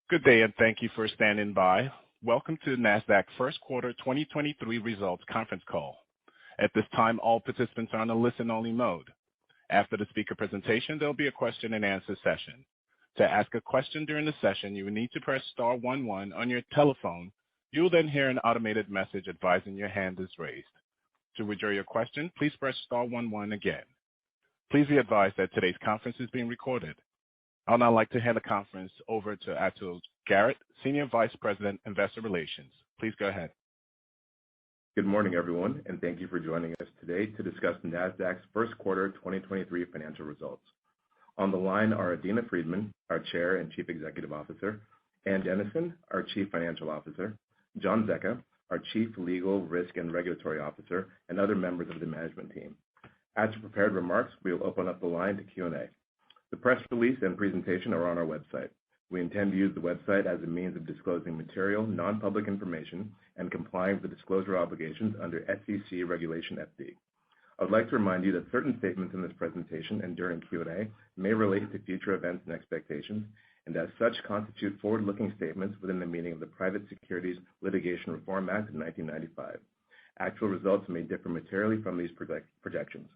Good day, and thank you for standing by. Welcome to Nasdaq first quarter 2023 results conference call. At this time, all participants are on a listen-only mode. After the speaker presentation, there'll be a question-and-answer session. To ask a question during the session, you will need to press star 11 on your telephone. You will then hear an automated message advising your hand is raised. To withdraw your question, please press star 11 again. Please be advised that today's conference is being recorded. I would now like to hand the conference over to Atul Garrett, Senior Vice President, Investor Relations. Please go ahead. Good morning, everyone, and thank you for joining us today to discuss Nasdaq's first quarter 2023 financial results. On the line are Adena Friedman, our Chair and Chief Executive Officer, Ann Dennison, our Chief Financial Officer, John Zecca, our Chief Legal, Risk, and Regulatory Officer, and other members of the management team. After prepared remarks, we will open up the line to Q&A. The press release and presentation are on our website. We intend to use the website as a means of disclosing material, non-public information and complying with the disclosure obligations under SEC Regulation FD. I would like to remind you that certain statements in this presentation and during Q&A may relate to future events and expectations, and as such constitute forward-looking statements within the meaning of the Private Securities Litigation Reform Act of 1995. Actual results may differ materially from these projections.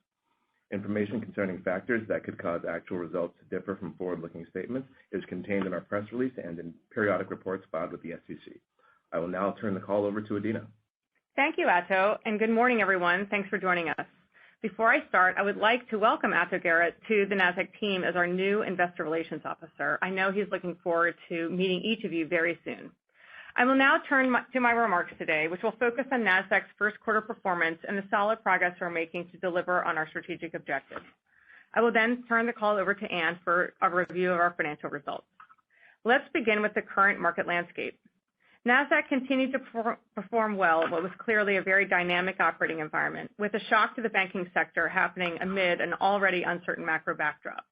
Information concerning factors that could cause actual results to differ from forward-looking statements is contained in our press release and in periodic reports filed with the SEC. I will now turn the call over to Adena. Thank you, Atul, and good morning, everyone. Thanks for joining us. Before I start, I would like to welcome Atul Garrett to the Nasdaq team as our new Investor Relations Officer. I know he's looking forward to meeting each of you very soon. I will now turn to my remarks today, which will focus on Nasdaq's first quarter performance and the solid progress we're making to deliver on our strategic objectives. I will then turn the call over to Ann for a review of our financial results. Let's begin with the current market landscape. Nasdaq continued to perform well in what was clearly a very dynamic operating environment, with a shock to the banking sector happening amid an already uncertain macro backdrop.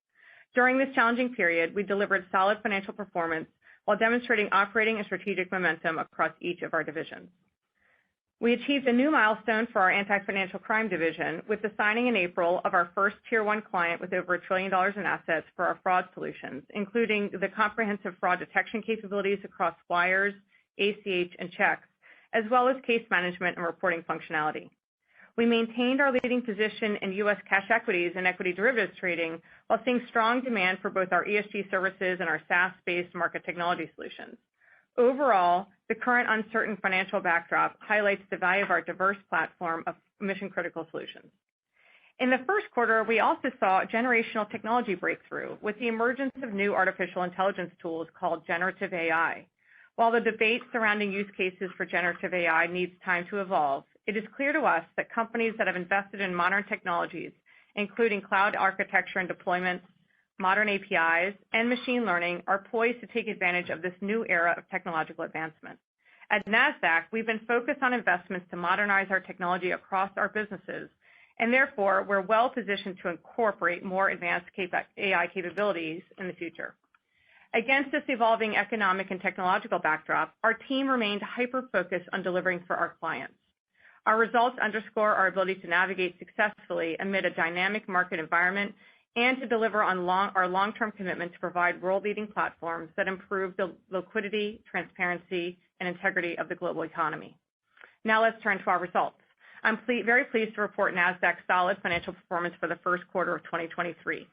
During this challenging period, we delivered solid financial performance while demonstrating operating and strategic momentum across each of our divisions. We achieved a new milestone for our anti-financial crime division with the signing in April of our first Tier 1 client with over $1 trillion in assets for our fraud solutions, including the comprehensive fraud detection capabilities across wires, ACH, and checks, as well as case management and reporting functionality. We maintained our leading position in U.S. cash equities and equity derivatives trading while seeing strong demand for both our ESG services and our SaaS-based market technology solutions. Overall, the current uncertain financial backdrop highlights the value of our diverse platform of mission-critical solutions. In the first quarter, we also saw a generational technology breakthrough with the emergence of new artificial intelligence tools called generative AI. While the debate surrounding use cases for generative AI needs time to evolve, it is clear to us that companies that have invested in modern technologies, including cloud architecture and deployments, modern APIs, and machine learning, are poised to take advantage of this new era of technological advancement. At Nasdaq, we've been focused on investments to modernize our technology across our businesses, and therefore we're well positioned to incorporate more advanced AI capabilities in the future. Against this evolving economic and technological backdrop, our team remained hyper-focused on delivering for our clients. Our results underscore our ability to navigate successfully amid a dynamic market environment and to deliver on our long-term commitment to provide world-leading platforms that improve the liquidity, transparency, and integrity of the global economy. Now let's turn to our results. I'm very pleased to report Nasdaq's solid financial performance for the first quarter of 2023.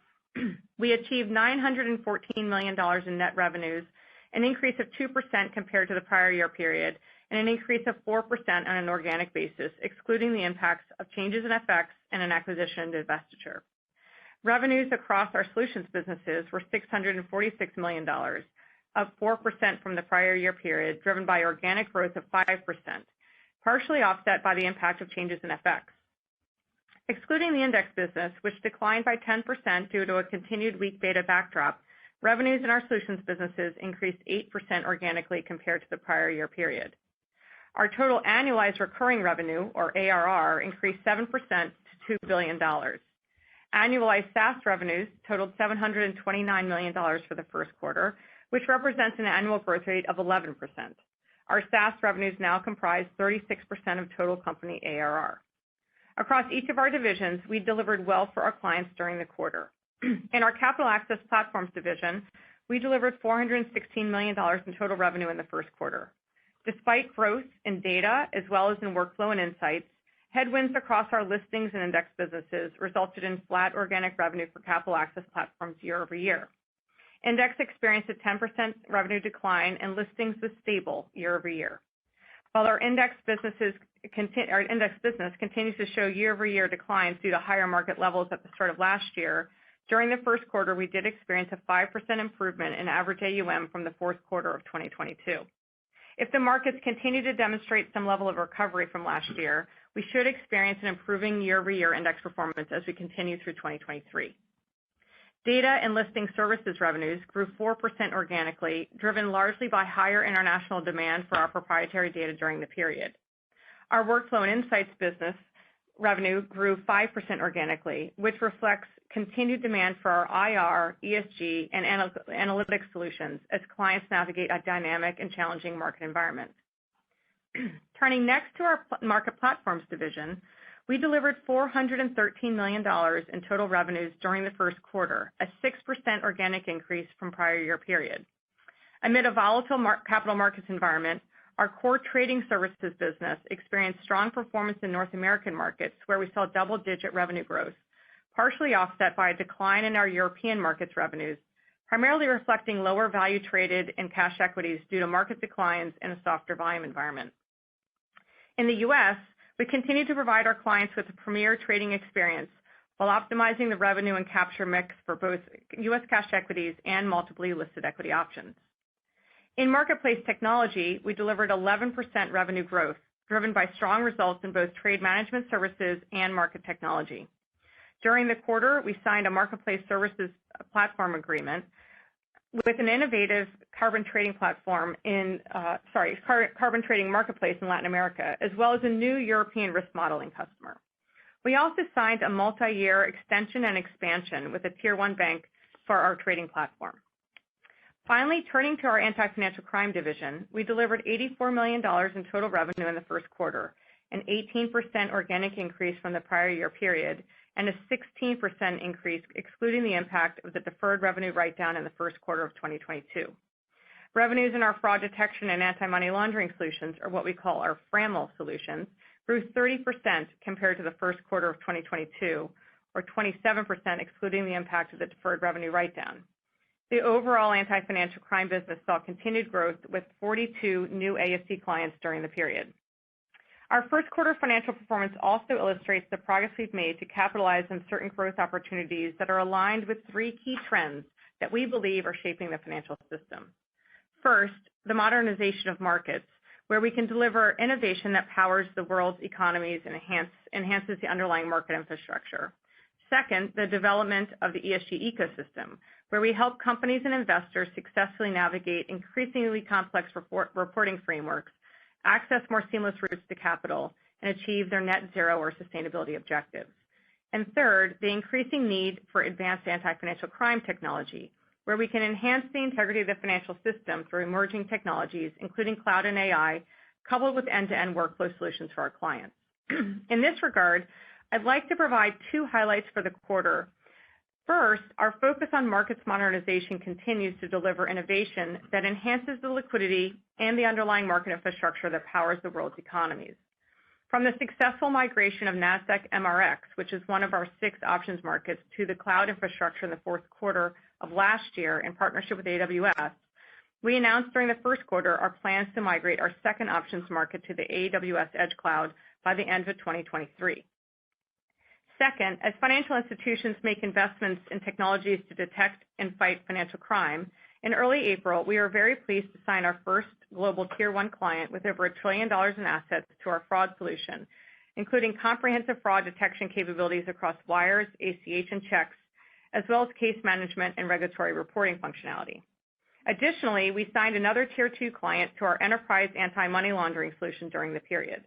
We achieved $914 million in net revenues, an increase of 2% compared to the prior year period, and an increase of 4% on an organic basis, excluding the impacts of changes in FX and an acquisition and divestiture. Revenues across our solutions businesses were $646 million, up 4% from the prior year period, driven by organic growth of 5%, partially offset by the impact of changes in FX. Excluding the index business, which declined by 10% due to a continued weak beta backdrop, revenues in our solutions businesses increased 8% organically compared to the prior year period. Our total annualized recurring revenue, or ARR, increased 7% to $2 billion. Annualized SaaS revenues totaled $729 million for the first quarter, which represents an annual growth rate of 11%. Our SaaS revenues now comprise 36% of total company ARR. Across each of our divisions, we delivered well for our clients during the quarter. In our Capital Access Platforms division, we delivered $416 million in total revenue in the first quarter. Despite growth in data as well as in workflow and insights, headwinds across our listings and index businesses resulted in flat organic revenue for capital access platforms year over year. Index experienced a 10% revenue decline and listings was stable year over year. While our index business continues to show year-over-year declines due to higher market levels at the start of last year, during the first quarter, we did experience a 5% improvement in average AUM from the fourth quarter of 2022. If the markets continue to demonstrate some level of recovery from last year, we should experience an improving year-over-year index performance as we continue through 2023. Data and listing services revenues grew 4% organically, driven largely by higher international demand for our proprietary data during the period. Our workflow and insights business revenue grew 5% organically, which reflects continued demand for our IR, ESG, and analytics solutions as clients navigate a dynamic and challenging market environment. Turning next to our market platforms division, we delivered $413 million in total revenues during the first quarter, a 6% organic increase from prior year period. Amid a volatile capital markets environment, our core trading services business experienced strong performance in North American markets, where we saw double-digit revenue growth, partially offset by a decline in our European markets revenues, primarily reflecting lower value traded in cash equities due to market declines in a softer volume environment. In the U.S., we continue to provide our clients with a premier trading experience while optimizing the revenue and capture mix for both U.S. cash equities and multiply listed equity options. In marketplace technology, we delivered 11% revenue growth, driven by strong results in both trade management services and market technology. During the quarter, we signed a marketplace services platform agreement with an innovative carbon trading marketplace in Latin America, as well as a new European risk modeling customer. We also signed a multi-year extension and expansion with a tier 1 bank for our trading platform. Finally, turning to our anti-financial crime division, we delivered $84 million in total revenue in the first quarter, an 18% organic increase from the prior year period, and a 16% increase excluding the impact of the deferred revenue write-down in the first quarter of 2022. Revenues in our fraud detection and anti-money laundering solutions, or what we call our FRAML solutions, grew 30% compared to the first quarter of 2022, or 27% excluding the impact of the deferred revenue write-down. The overall anti-financial crime business saw continued growth with 42 new ASC clients during the period. Our first quarter financial performance also illustrates the progress we've made to capitalize on certain growth opportunities that are aligned with 3 key trends that we believe are shaping the financial system. First, the modernization of markets, where we can deliver innovation that powers the world's economies and enhances the underlying market infrastructure. Second, the development of the ESG ecosystem, where we help companies and investors successfully navigate increasingly complex reporting frameworks, access more seamless routes to capital, and achieve their net zero or sustainability objectives. And third, the increasing need for advanced anti-financial crime technology, where we can enhance the integrity of the financial system through emerging technologies, including cloud and AI, coupled with end-to-end workflow solutions for our clients. In this regard, I'd like to provide 2 highlights for the quarter. First, our focus on markets modernization continues to deliver innovation that enhances the liquidity and the underlying market infrastructure that powers the world's economies. From the successful migration of Nasdaq MRX, which is one of our 6 options markets, to the cloud infrastructure in the fourth quarter of last year in partnership with AWS, we announced during the first quarter our plans to migrate our second options market to the AWS Edge Cloud by the end of 2023. Second, as financial institutions make investments in technologies to detect and fight financial crime, in early April, we are very pleased to sign our first global tier 1 client with over $1 trillion in assets to our fraud solution, including comprehensive fraud detection capabilities across wires, ACH, and checks, as well as case management and regulatory reporting functionality. Additionally, we signed another tier 2 client to our enterprise anti-money laundering solution during the period.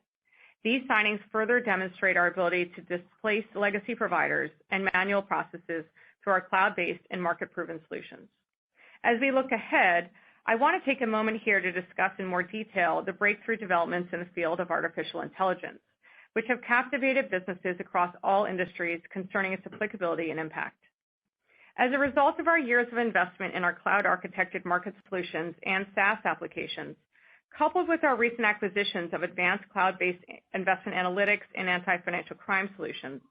These signings further demonstrate our ability to displace legacy providers and manual processes through our cloud-based and market-proven solutions. As we look ahead, I want to take a moment here to discuss in more detail the breakthrough developments in the field of artificial intelligence, which have captivated businesses across all industries concerning its applicability and impact. As a result of our years of investment in our cloud-architected market solutions and SaaS applications, coupled with our recent acquisitions of advanced cloud-based investment analytics and anti-financial crime solutions,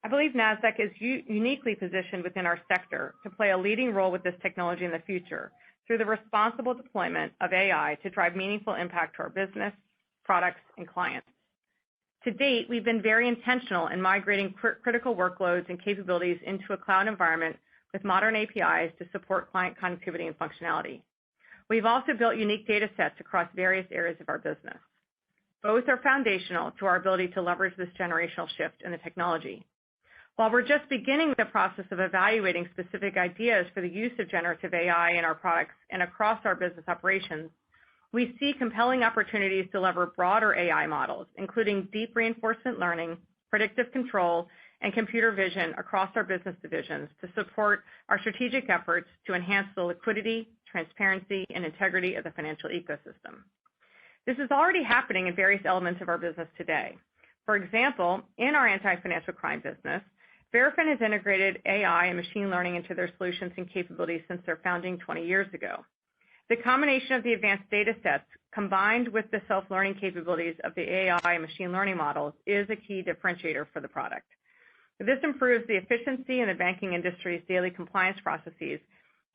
I believe Nasdaq is uniquely positioned within our sector to play a leading role with this technology in the future through the responsible deployment of AI to drive meaningful impact to our business, products, and clients. To date, we've been very intentional in migrating critical workloads and capabilities into a cloud environment with modern APIs to support client connectivity and functionality. We've also built unique data sets across various areas of our business. Both are foundational to our ability to leverage this generational shift in the technology. While we're just beginning the process of evaluating specific ideas for the use of generative AI in our products and across our business operations, we see compelling opportunities to lever broader AI models, including deep reinforcement learning, predictive control, and computer vision across our business divisions to support our strategic efforts to enhance the liquidity, transparency, and integrity of the financial ecosystem. This is already happening in various elements of our business today. For example, in our anti-financial crime business, Verafin has integrated AI and machine learning into their solutions and capabilities since their founding 20 years ago. The combination of the advanced data sets combined with the self-learning capabilities of the AI and machine learning models is a key differentiator for the product. This improves the efficiency in the banking industry's daily compliance processes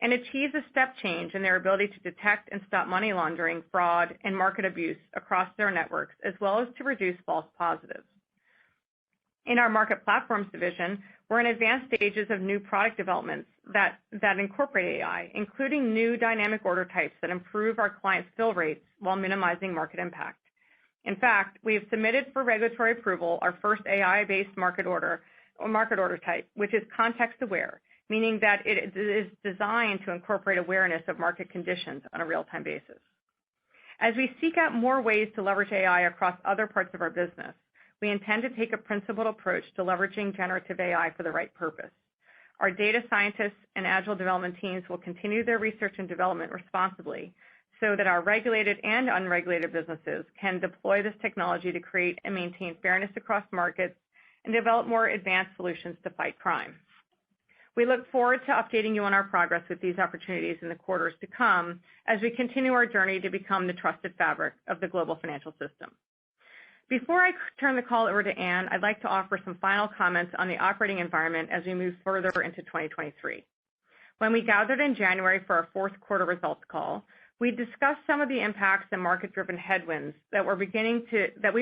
and achieves a step change in their ability to detect and stop money laundering, fraud, and market abuse across their networks, as well as to reduce false positives. In our market platforms division, we're in advanced stages of new product developments that incorporate AI, including new dynamic order types that improve our clients' fill rates while minimizing market impact. In fact, we have submitted for regulatory approval our first AI-based market order type, which is context-aware, meaning that it is designed to incorporate awareness of market conditions on a real-time basis. As we seek out more ways to leverage AI across other parts of our business, we intend to take a principled approach to leveraging generative AI for the right purpose. Our data scientists and agile development teams will continue their research and development responsibly so that our regulated and unregulated businesses can deploy this technology to create and maintain fairness across markets and develop more advanced solutions to fight crime. We look forward to updating you on our progress with these opportunities in the quarters to come as we continue our journey to become the trusted fabric of the global financial system. Before I turn the call over to Ann, I'd like to offer some final comments on the operating environment as we move further into 2023. When we gathered in January for our fourth quarter results call, we discussed some of the impacts and market-driven headwinds that we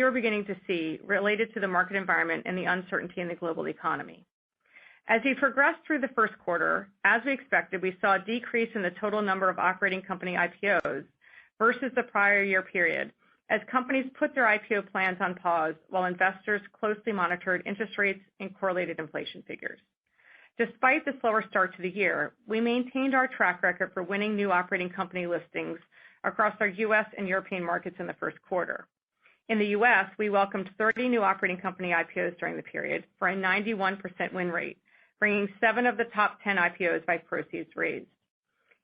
were beginning to see related to the market environment and the uncertainty in the global economy. As we progressed through the first quarter, as we expected, we saw a decrease in the total number of operating company IPOs versus the prior year period, as companies put their IPO plans on pause while investors closely monitored interest rates and correlated inflation figures. Despite the slower start to the year, we maintained our track record for winning new operating company listings across our U.S. and European markets in the first quarter. In the U.S., we welcomed 30 new operating company IPOs during the period for a 91% win rate, bringing 7 of the top 10 IPOs by proceeds raised.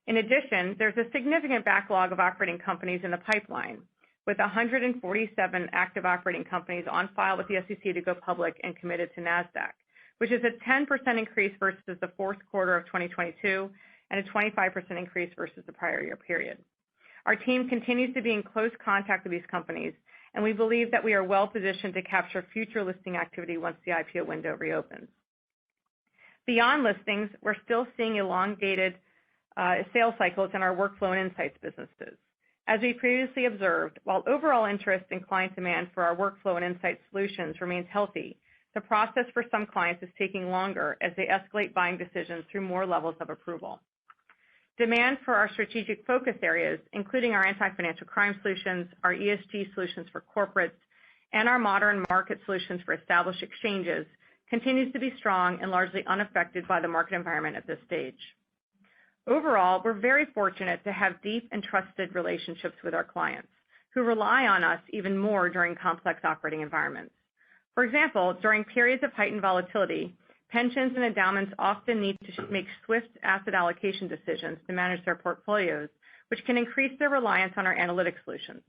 In addition, there's a significant backlog of operating companies in the pipeline, with 147 active operating companies on file with the SEC to go public and committed to Nasdaq, which is a 10% increase versus the fourth quarter of 2022 and a 25% increase versus the prior year period. Our team continues to be in close contact with these companies, and we believe that we are well positioned to capture future listing activity once the IPO window reopens. Beyond listings, we're still seeing elongated sales cycles in our workflow and insights businesses. As we previously observed, while overall interest in client demand for our workflow and insight solutions remains healthy, the process for some clients is taking longer as they escalate buying decisions through more levels of approval. Demand for our strategic focus areas, including our anti-financial crime solutions, our ESG solutions for corporates, and our modern market solutions for established exchanges, continues to be strong and largely unaffected by the market environment at this stage. Overall, we're very fortunate to have deep and trusted relationships with our clients, who rely on us even more during complex operating environments. For example, during periods of heightened volatility, pensions and endowments often need to make swift asset allocation decisions to manage their portfolios, which can increase their reliance on our analytics solutions.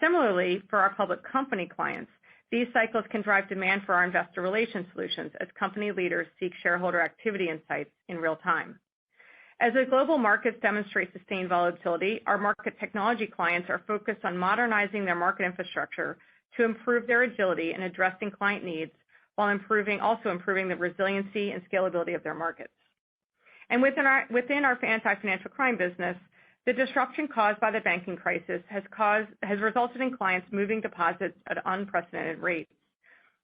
Similarly, for our public company clients, These cycles can drive demand for our investor relations solutions as company leaders seek shareholder activity insights in real time. As the global markets demonstrate sustained volatility, our market technology clients are focused on modernizing their market infrastructure to improve their agility in addressing client needs while also improving the resiliency and scalability of their markets. And within our anti-financial crime business, the disruption caused by the banking crisis has resulted in clients moving deposits at unprecedented rates.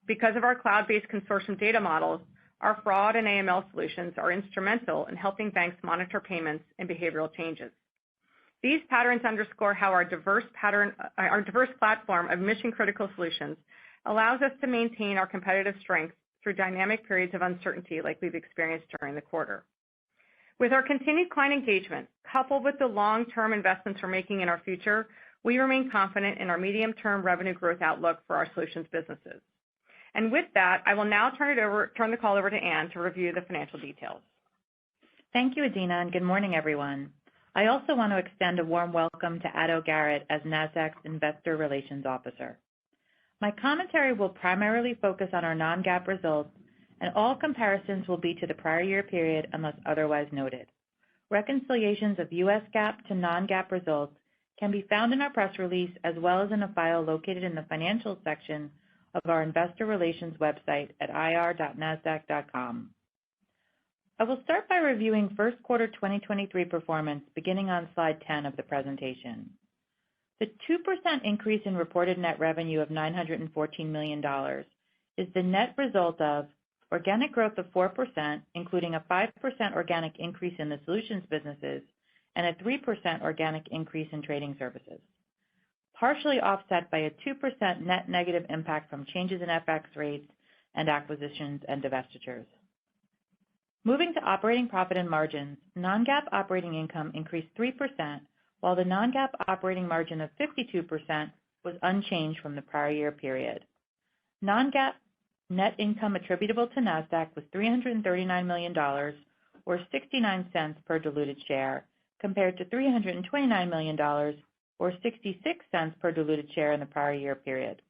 Because of our cloud-based consortium data models, our fraud and AML solutions are instrumental in helping banks monitor payments and behavioral changes. These patterns underscore how our diverse platform of mission-critical solutions allows us to maintain our competitive strength through dynamic periods of uncertainty like we've experienced during the quarter. With our continued client engagement, coupled with the long-term investments we're making in our future, we remain confident in our medium-term revenue growth outlook for our solutions businesses. And with that, I will now turn the call over to Ann to review the financial details. Thank you, Adena, and good morning, everyone. I also want to extend a warm welcome to Ato Garrett as Nasdaq's Investor Relations Officer. My commentary will primarily focus on our non-GAAP results, and all comparisons will be to the prior year period unless otherwise noted. Reconciliations of U.S. GAAP to non-GAAP results can be found in our press release as well as in a file located in the financials section of our investor relations website at ir.nasdaq.com. I will start by reviewing first quarter 2023 performance beginning on slide 10 of the presentation. The 2% increase in reported net revenue of $914 million is the net result of organic growth of 4%, including a 5% organic increase in the solutions businesses and a 3% organic increase in trading services, partially offset by a 2% net negative impact from changes in FX rates and acquisitions and divestitures. Moving to operating profit and margins, non-GAAP operating income increased 3%, while the non-GAAP operating margin of 52% was unchanged from the prior year period. Non-GAAP net income attributable to Nasdaq was $339 million, or 69 cents per diluted share, compared to $329 million, or 66 cents per diluted share in the prior year period.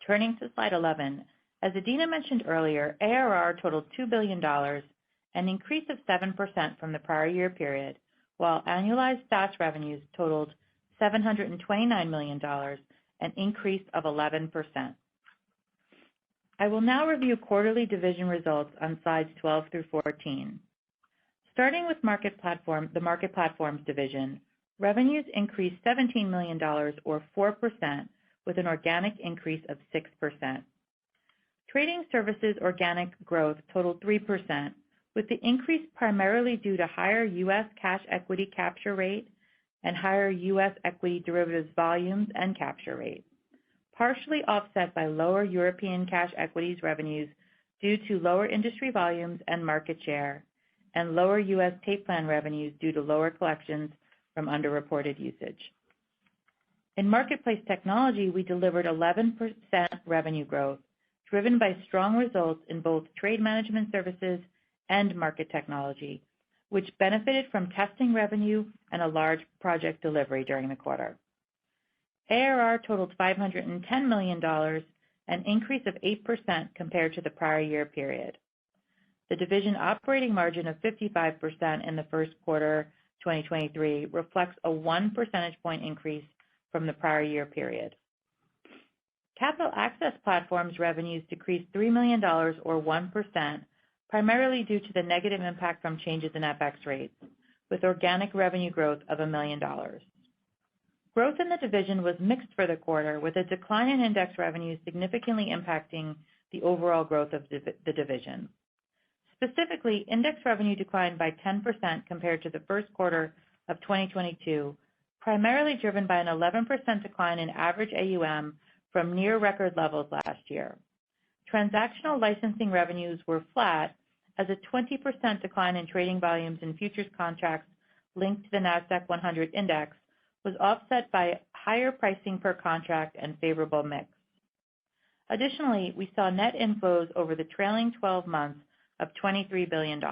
Turning to slide 11, as Adena mentioned earlier, ARR totaled $2 billion, an increase of 7% from the prior year period, while annualized SaaS revenues totaled $729 million, an increase of 11%. I will now review quarterly division results on slides 12 through 14. Starting with the Market Platforms division, revenues increased $17 million, or 4%, with an organic increase of 6%. Trading services organic growth totaled 3%, with the increase primarily due to higher U.S. cash equity capture rate and higher U.S. equity derivatives volumes and capture rate, partially offset by lower European cash equities revenues due to lower industry volumes and market share, and lower U.S. tape plan revenues due to lower collections from underreported usage. In Marketplace Technology, we delivered 11% revenue growth, driven by strong results in both trade management services and market technology, which benefited from testing revenue and a large project delivery during the quarter. ARR totaled $510 million, an increase of 8% compared to the prior year period. The division operating margin of 55% in the first quarter 2023 reflects a 1 percentage point increase from the prior year period. Capital Access Platforms revenues decreased $3 million, or 1%, primarily due to the negative impact from changes in FX rates, with organic revenue growth of $1 million. Growth in the division was mixed for the quarter, with a decline in index revenues significantly impacting the overall growth of the division. Specifically, index revenue declined by 10% compared to the first quarter of 2022, primarily driven by an 11% decline in average AUM from near record levels last year. Transactional licensing revenues were flat, as a 20% decline in trading volumes in futures contracts linked to the Nasdaq 100 index was offset by higher pricing per contract and favorable mix. Additionally, we saw net inflows over the trailing 12 months of $23 billion.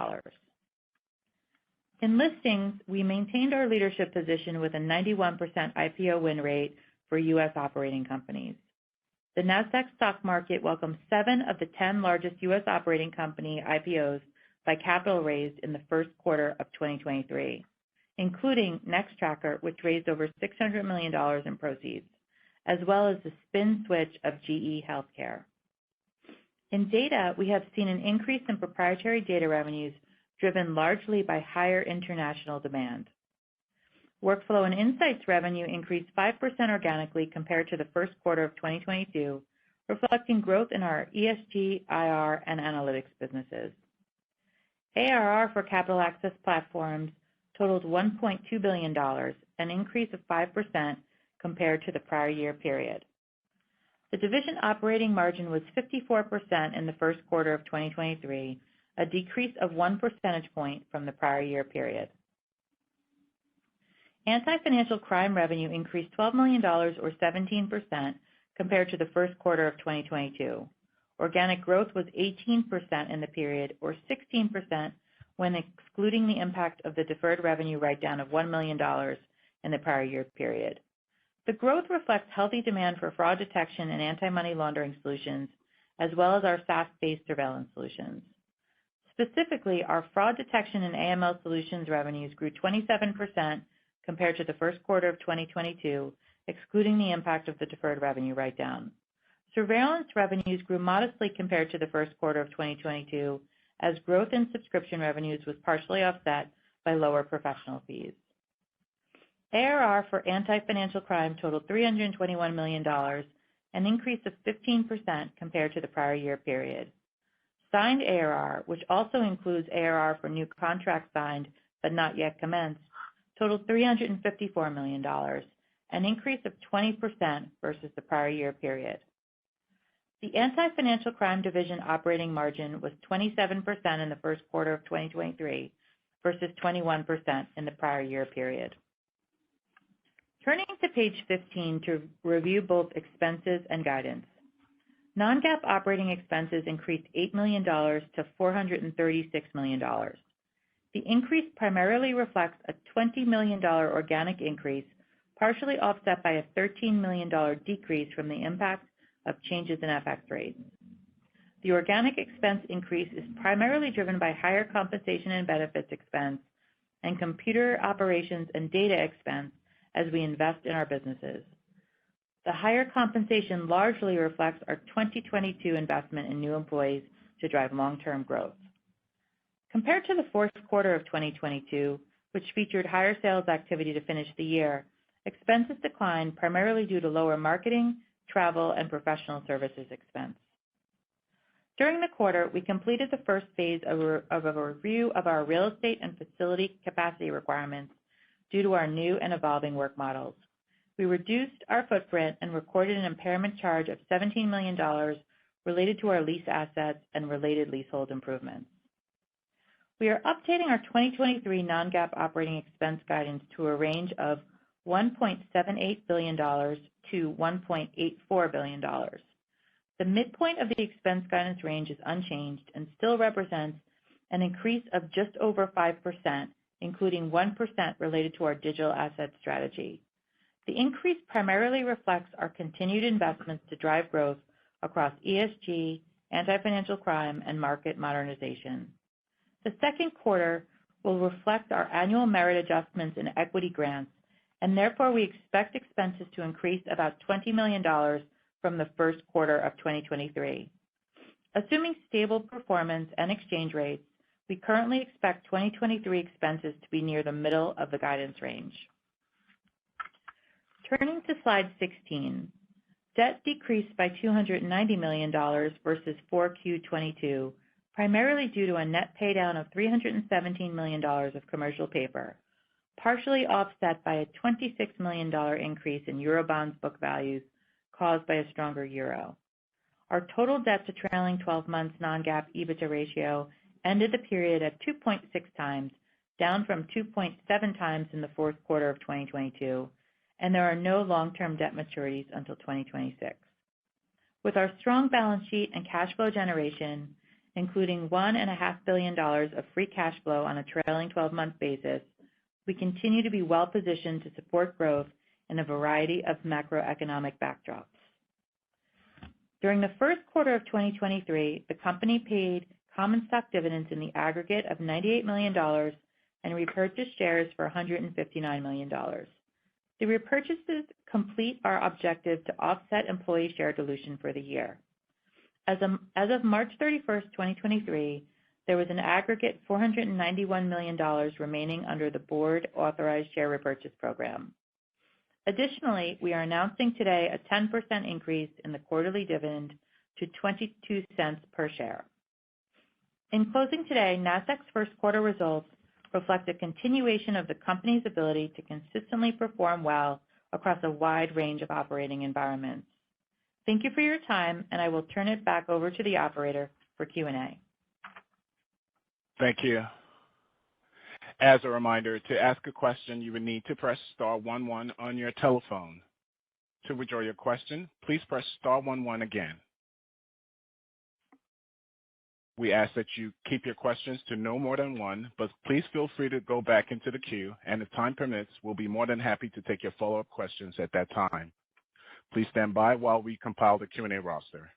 In listings, we maintained our leadership position with a 91% IPO win rate for U.S. operating companies. the Nasdaq stock market welcomed 7 of the 10 largest U.S. operating company IPOs by capital raised in the first quarter of 2023, including Nextracker, which raised over $600 million in proceeds, as well as the spin switch of GE Healthcare. In data, we have seen an increase in proprietary data revenues driven largely by higher international demand. Workflow and Insights revenue increased 5% organically compared to the first quarter of 2022, reflecting growth in our ESG, IR, and analytics businesses. ARR for Capital Access Platforms totaled $1.2 billion, an increase of 5% compared to the prior year period. The division operating margin was 54% in the first quarter of 2023, a decrease of 1 percentage point from the prior year period. Anti-financial crime revenue increased $12 million or 17% compared to the first quarter of 2022. Organic growth was 18% in the period, or 16% when excluding the impact of the deferred revenue write-down of $1 million in the prior year period. The growth reflects healthy demand for fraud detection and anti-money laundering solutions, as well as our SaaS-based surveillance solutions. Specifically, our fraud detection and AML solutions revenues grew 27% compared to the first quarter of 2022, excluding the impact of the deferred revenue write-down. Surveillance revenues grew modestly compared to the first quarter of 2022, as growth in subscription revenues was partially offset by lower professional fees. ARR for anti-financial crime totaled $321 million, an increase of 15% compared to the prior year period. Signed ARR, which also includes ARR for new contracts signed but not yet commenced, totaled $354 million, an increase of 20% versus the prior year period. The Anti-Financial Crime Division operating margin was 27% in the first quarter of 2023 versus 21% in the prior year period. Turning to page 15 to review both expenses and guidance. Non-GAAP operating expenses increased $8 million to $436 million. The increase primarily reflects a $20 million organic increase, partially offset by a $13 million decrease from the impact of changes in FX rates. The organic expense increase is primarily driven by higher compensation and benefits expense and computer operations and data expense as we invest in our businesses. The higher compensation largely reflects our 2022 investment in new employees to drive long-term growth. Compared to the fourth quarter of 2022, which featured higher sales activity to finish the year, expenses declined primarily due to lower marketing, travel, and professional services expense. During the quarter, we completed the first phase of a review of our real estate and facility capacity requirements due to our new and evolving work models. We reduced our footprint and recorded an impairment charge of $17 million related to our lease assets and related leasehold improvements. We are updating our 2023 non-GAAP operating expense guidance to a range of $1.78 billion to $1.84 billion. The midpoint of the expense guidance range is unchanged and still represents an increase of just over 5%, including 1% related to our digital asset strategy. The increase primarily reflects our continued investments to drive growth across ESG, anti-financial crime, and market modernization. The second quarter will reflect our annual merit adjustments in equity grants, and therefore we expect expenses to increase about $20 million from the first quarter of 2023. Assuming stable performance and exchange rates, we currently expect 2023 expenses to be near the middle of the guidance range. Turning to slide 16, debt decreased by $290 million versus 4Q22, primarily due to a net paydown of $317 million of commercial paper, partially offset by a $26 million increase in Eurobonds book values caused by a stronger euro. Our total debt to trailing 12 months non-GAAP EBITDA ratio ended the period at 2.6 times, down from 2.7 times in the fourth quarter of 2022, and there are no long-term debt maturities until 2026. With our strong balance sheet and cash flow generation, including $1.5 billion of free cash flow on a trailing 12-month basis, we continue to be well-positioned to support growth in a variety of macroeconomic backdrops. During the first quarter of 2023, the company paid common stock dividends in the aggregate of $98 million and repurchased shares for $159 million. The repurchases complete our objective to offset employee share dilution for the year. As of March 31st, 2023, there was an aggregate $491 million remaining under the board-authorized share repurchase program. Additionally, we are announcing today a 10% increase in the quarterly dividend to 22 cents per share. In closing today, Nasdaq's first quarter results reflect a continuation of the company's ability to consistently perform well across a wide range of operating environments. Thank you for your time, and I will turn it back over to the operator for Q&A. Thank you. As a reminder, to ask a question, you would need to press star 11 on your telephone. To withdraw your question, please press star 11 again. We ask that you keep your questions to no more than one, but please feel free to go back into the queue, and if time permits, we'll be more than happy to take your follow-up questions at that time. Please stand by while we compile the Q&A roster.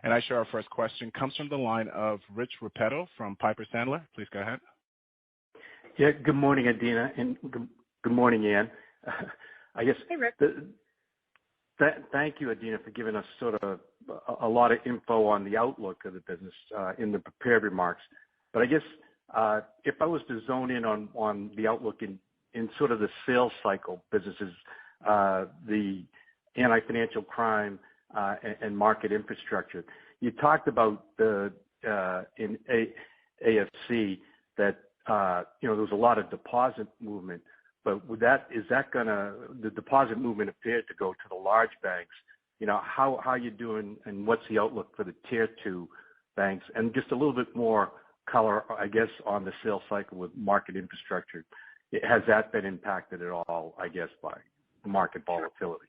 And I show our first question comes from the line of Rich Repetto from Piper Sandler. Please go ahead. Yeah, good morning, Adena, and good morning, Ann. I guess. Hey, Rick. Thank you, Adena, for giving us sort of a lot of info on the outlook of the business in the prepared remarks. But I guess if I was to zone in on the outlook in sort of the sales cycle businesses, the anti-financial crime and market infrastructure, you talked about in AFC that there was a lot of deposit movement. But the deposit movement appeared to go to the large banks. How are you doing, and what's the outlook for the tier 2 banks? And just a little bit more color, I guess, on the sales cycle with market infrastructure. Has that been impacted at all, I guess, by market volatility?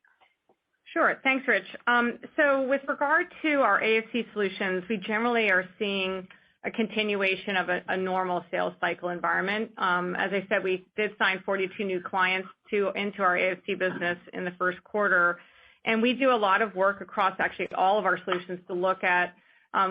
Sure. Thanks, Rich. So with regard to our AFC solutions, we generally are seeing a continuation of a normal sales cycle environment. As I said, we did sign 42 new clients into our AFC business in the first quarter. And we do a lot of work across actually all of our solutions to look at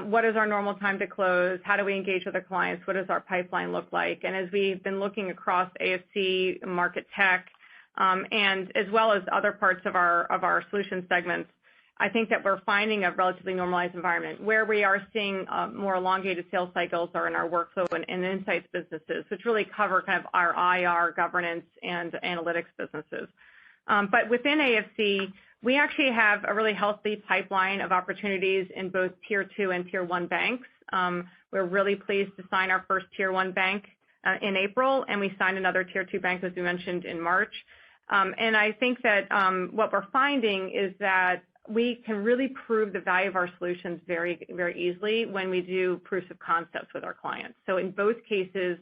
what is our normal time to close, how do we engage with our clients, what does our pipeline look like. And as we've been looking across AFC, market tech, and as well as other parts of our solution segments, I think that we're finding a relatively normalized environment. Where we are seeing more elongated sales cycles are in our workflow and insights businesses, which really cover kind of our IR, governance, and analytics businesses. But within AFC, we actually have a really healthy pipeline of opportunities in both tier 2 and tier 1 banks. We're really pleased to sign our first tier 1 bank in April, and we signed another tier 2 bank, as we mentioned, in March. And I think that what we're finding is that we can really prove the value of our solutions very, very easily when we do proofs of concepts with our clients. So in both cases,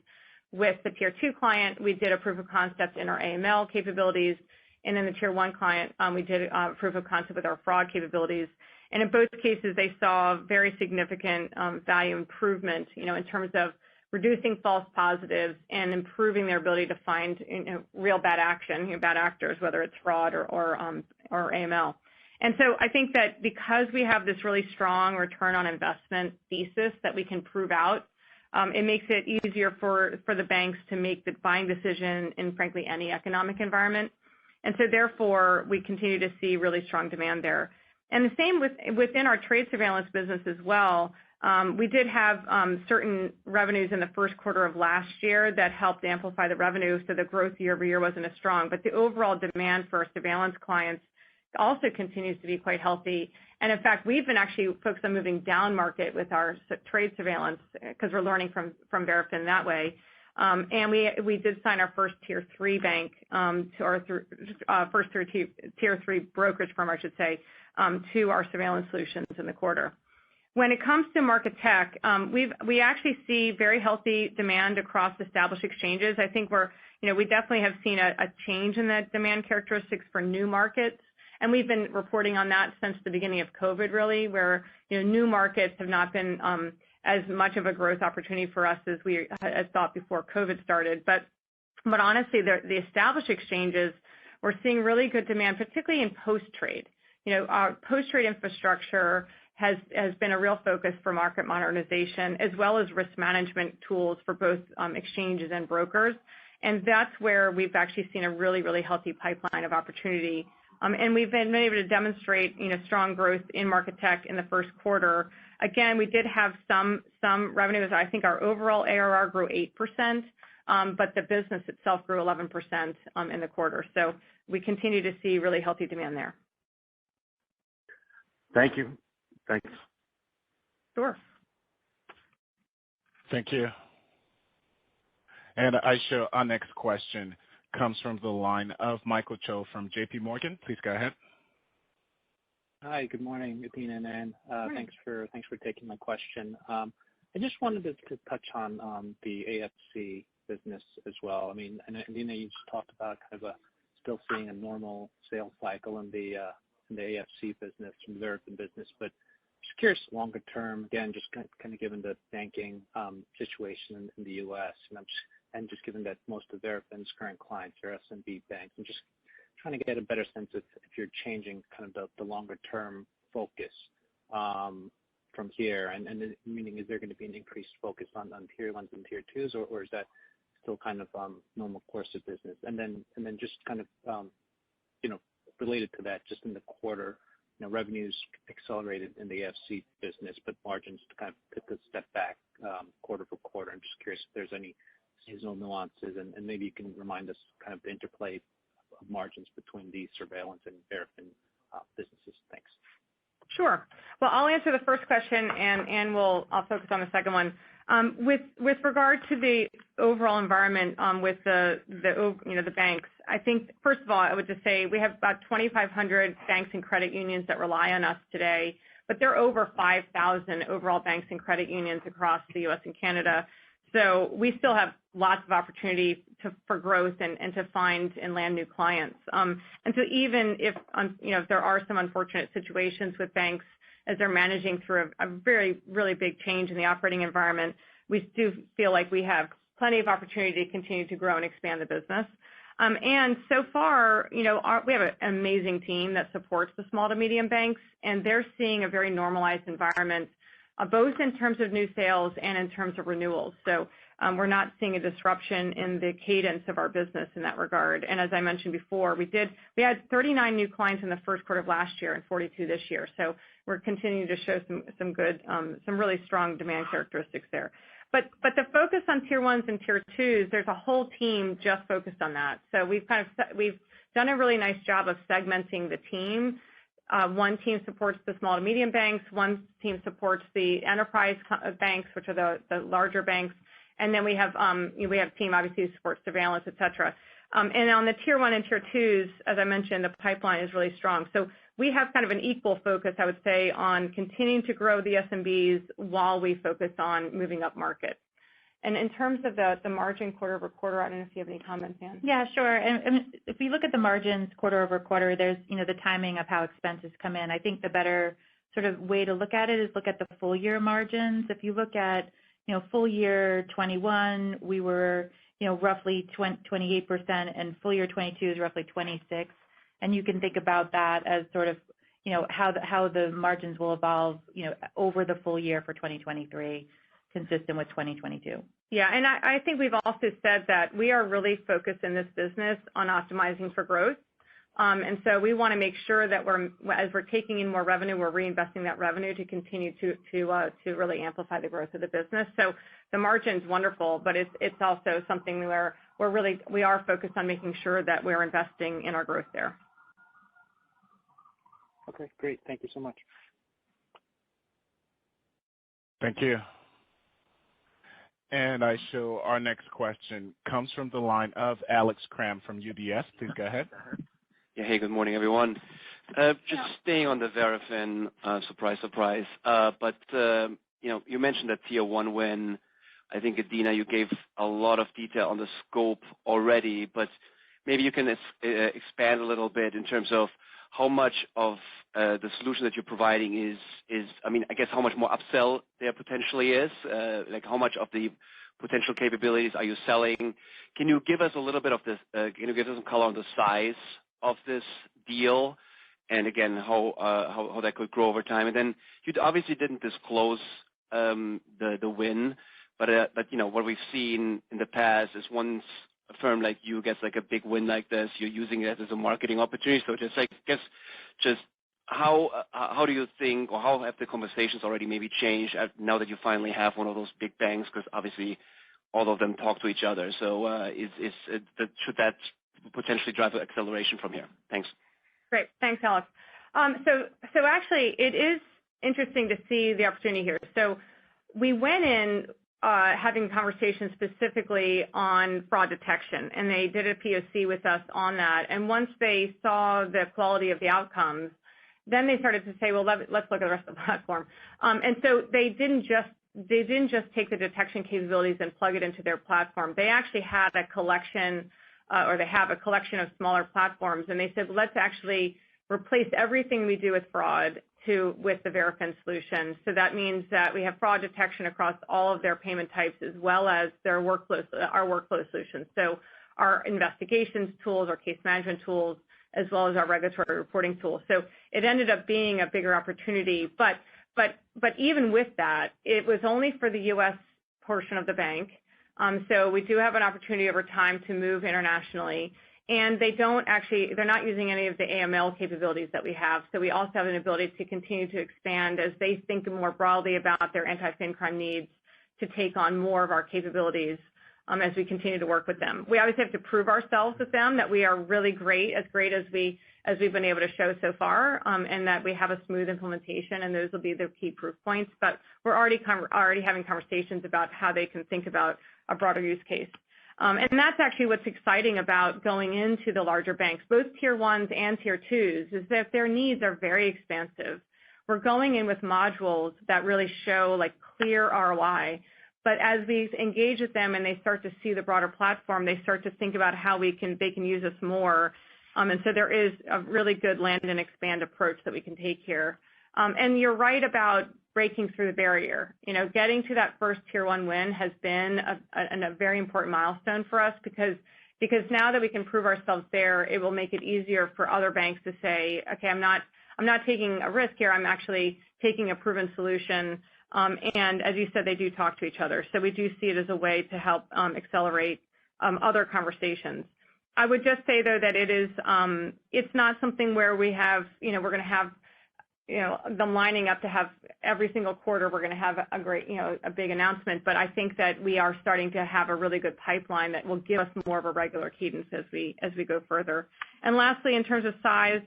with the tier 2 client, we did a proof of concept in our AML capabilities, and in the tier 1 client, we did a proof of concept with our fraud capabilities. And in both cases, they saw very significant value improvement, in terms of reducing false positives and improving their ability to find real bad action, bad actors, whether it's fraud or AML. And so I think that because we have this really strong return on investment thesis that we can prove out, it makes it easier for the banks to make the buying decision in, frankly, any economic environment. And so therefore, we continue to see really strong demand there. And the same within our trade surveillance business as well. We did have certain revenues in the first quarter of last year that helped amplify the revenue, so the growth year over year wasn't as strong. But the overall demand for our surveillance clients also continues to be quite healthy. And in fact, we've been actually focused on moving down market with our trade surveillance because we're learning from Verafin that way. And we did sign our first tier 3 bank first tier 3 brokerage firm, I should say, to our surveillance solutions in the quarter. When it comes to market tech, we actually see very healthy demand across established exchanges. I think we definitely have seen a change in that demand characteristics for new markets. And we've been reporting on that since the beginning of COVID, really, where new markets have not been as much of a growth opportunity for us as we had thought before COVID started. But honestly, the established exchanges, we're seeing really good demand, particularly in post-trade. Our post-trade infrastructure has been a real focus for market modernization as well as risk management tools for both exchanges and brokers. And that's where we've actually seen a really, really healthy pipeline of opportunity. And we've been able to demonstrate, strong growth in market tech in the first quarter. Again, we did have some revenues. I think our overall ARR grew 8%, but the business itself grew 11% in the quarter. So we continue to see really healthy demand there. Thank you. Thanks. Sure. Thank you. And I show our next question comes from the line of Michael Cho from JP Morgan. Please go ahead. Hi, good morning, Adena and Ann. Thanks for taking my question. I just wanted to touch on the AFC business as well. I mean, and Adena, you just talked about kind of still seeing a normal sales cycle in the AFC business, from the Verafin business, but just curious longer term, again, just kind of given the banking situation in the U.S. and just given that most of Verafin's current clients are SMB banks, I'm just trying to get a better sense if you're changing kind of the longer term focus from here, and meaning is there going to be an increased focus on tier ones and tier twos, or is that still kind of normal course of business? And then just kind of related to that, just in the quarter, revenues accelerated in the AFC business, but margins kind of took a step back quarter for quarter. I'm just curious if there's any seasonal nuances, and maybe you can remind us kind of the interplay of margins between the surveillance and Verafin businesses. Thanks. Sure. Well, I'll answer the first question, and I'll focus on the second one. With regard to the overall environment with the banks, I think first of all I would just say we have about 2,500 banks and credit unions that rely on us today, but there are over 5,000 overall banks and credit unions across the U.S. and Canada. So we still have lots of opportunity for growth and to find and land new clients. And so even if there are some unfortunate situations with banks as they're managing through a very, really big change in the operating environment, we do feel like we have plenty of opportunity to continue to grow and expand the business. And so far, we have an amazing team that supports the small to medium banks, and they're seeing a very normalized environment, both in terms of new sales and in terms of renewals. So we're not seeing a disruption in the cadence of our business in that regard. And as I mentioned before, we had 39 new clients in the first quarter of last year and 42 this year. So we're continuing to show some really strong demand characteristics there. But the focus on tier ones and tier twos, there's a whole team just focused on that. So we've done a really nice job of segmenting the team. One team supports the small to medium banks. One team supports the enterprise banks, which are the larger banks. And then we have team obviously who supports surveillance, et cetera. And on the tier one and tier twos, as I mentioned, the pipeline is really strong. So we have kind of an equal focus, I would say, on continuing to grow the SMBs while we focus on moving up market. And in terms of the margin quarter over quarter, I don't know if you have any comments, Ann. Yeah, sure. And if we look at the margins quarter over quarter, there's the timing of how expenses come in. I think the better sort of way to look at it is look at the full year margins. If you look at full year 21, we were roughly 28%, and full year 22 is roughly 26%. And you can think about that as sort of how the margins will evolve over the full year for 2023, consistent with 2022. Yeah, and I think we've also said that we are really focused in this business on optimizing for growth. And so we want to make sure that as we're taking in more revenue, we're reinvesting that revenue to continue to really amplify the growth of the business. So the margin's wonderful, but it's also something where we are focused on making sure that we're investing in our growth there. Okay, great. Thank you so much. Thank you. And I show our next question comes from the line of Alex Kramm from UBS. Please go ahead. Yeah, hey, good morning, everyone. Just staying on the Verafin, surprise. But you mentioned that tier one win. I think, Adena, you gave a lot of detail on the scope already, but maybe you can expand a little bit in terms of how much of the solution that you're providing is, I guess how much more upsell there potentially is, like how much of the potential capabilities are you selling? Can you give us a little bit of this, can you give us some color on the size of this deal and again, how that could grow over time. And then you obviously didn't disclose the win, but what we've seen in the past is once a firm like you gets like a big win like this, you're using it as a marketing opportunity. So just how do you think, or how have the conversations already maybe changed now that you finally have one of those big banks? Because obviously all of them talk to each other. So should that potentially drive an acceleration from here? Thanks. Great. Thanks, Alex. So actually, it is interesting to see the opportunity here. So we went in having conversations specifically on fraud detection, and they did a POC with us on that. And once they saw the quality of the outcomes, then they started to say, well, let's look at the rest of the platform. And so they didn't just take the detection capabilities and plug it into their platform. They actually had a collection, or they have a collection of smaller platforms, and they said, let's actually replace everything we do with fraud with the Verafin solution. So that means that we have fraud detection across all of their payment types as well as our workflow solutions. So our investigations tools, our case management tools, as well as our regulatory reporting tools. So it ended up being a bigger opportunity. But even with that, it was only for the U.S. portion of the bank. So we do have an opportunity over time to move internationally. And they're not using any of the AML capabilities that we have. So we also have an ability to continue to expand as they think more broadly about their anti-fin crime needs to take on more of our capabilities as we continue to work with them. We obviously have to prove ourselves with them that we are really great as we've been able to show so far, and that we have a smooth implementation, and those will be the key proof points. But we're already having conversations about how they can think about a broader use case. And that's actually what's exciting about going into the larger banks, both tier ones and tier twos, is that their needs are very expansive. We're going in with modules that really show like clear ROI. But as we engage with them and they start to see the broader platform, they start to think about how they can use us more. And so there is a really good land and expand approach that we can take here. And you're right about breaking through the barrier. Getting to that first tier one win has been a very important milestone for us because now that we can prove ourselves there, it will make it easier for other banks to say, okay, I'm not taking a risk here. I'm actually taking a proven solution. And as you said, they do talk to each other. So we do see it as a way to help accelerate other conversations. I would just say, though, that it's not something where we have, we're going to have, them lining up to have every single quarter, we're going to have a big announcement. But I think that we are starting to have a really good pipeline that will give us more of a regular cadence as we go further. And lastly, in terms of size,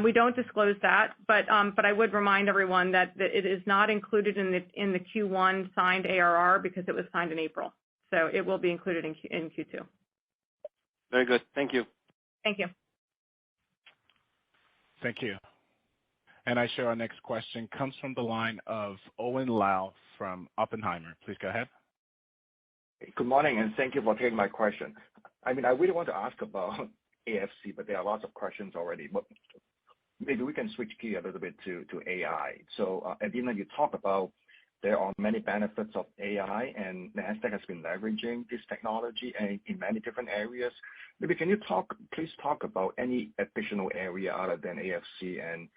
we don't disclose that, but I would remind everyone that it is not included in the Q1 signed ARR because it was signed in April. So it will be included in Q2. Very good. Thank you. Thank you. Thank you. And I show our next question comes from the line of Owen Lau from Oppenheimer. Please go ahead. Good morning, and thank you for taking my question. I really want to ask about AFC, but there are lots of questions already. But maybe we can switch gear a little bit to AI. So, Adena, you talk about there are many benefits of AI, and Nasdaq has been leveraging this technology in many different areas. Maybe can you please talk about any additional area other than AFC and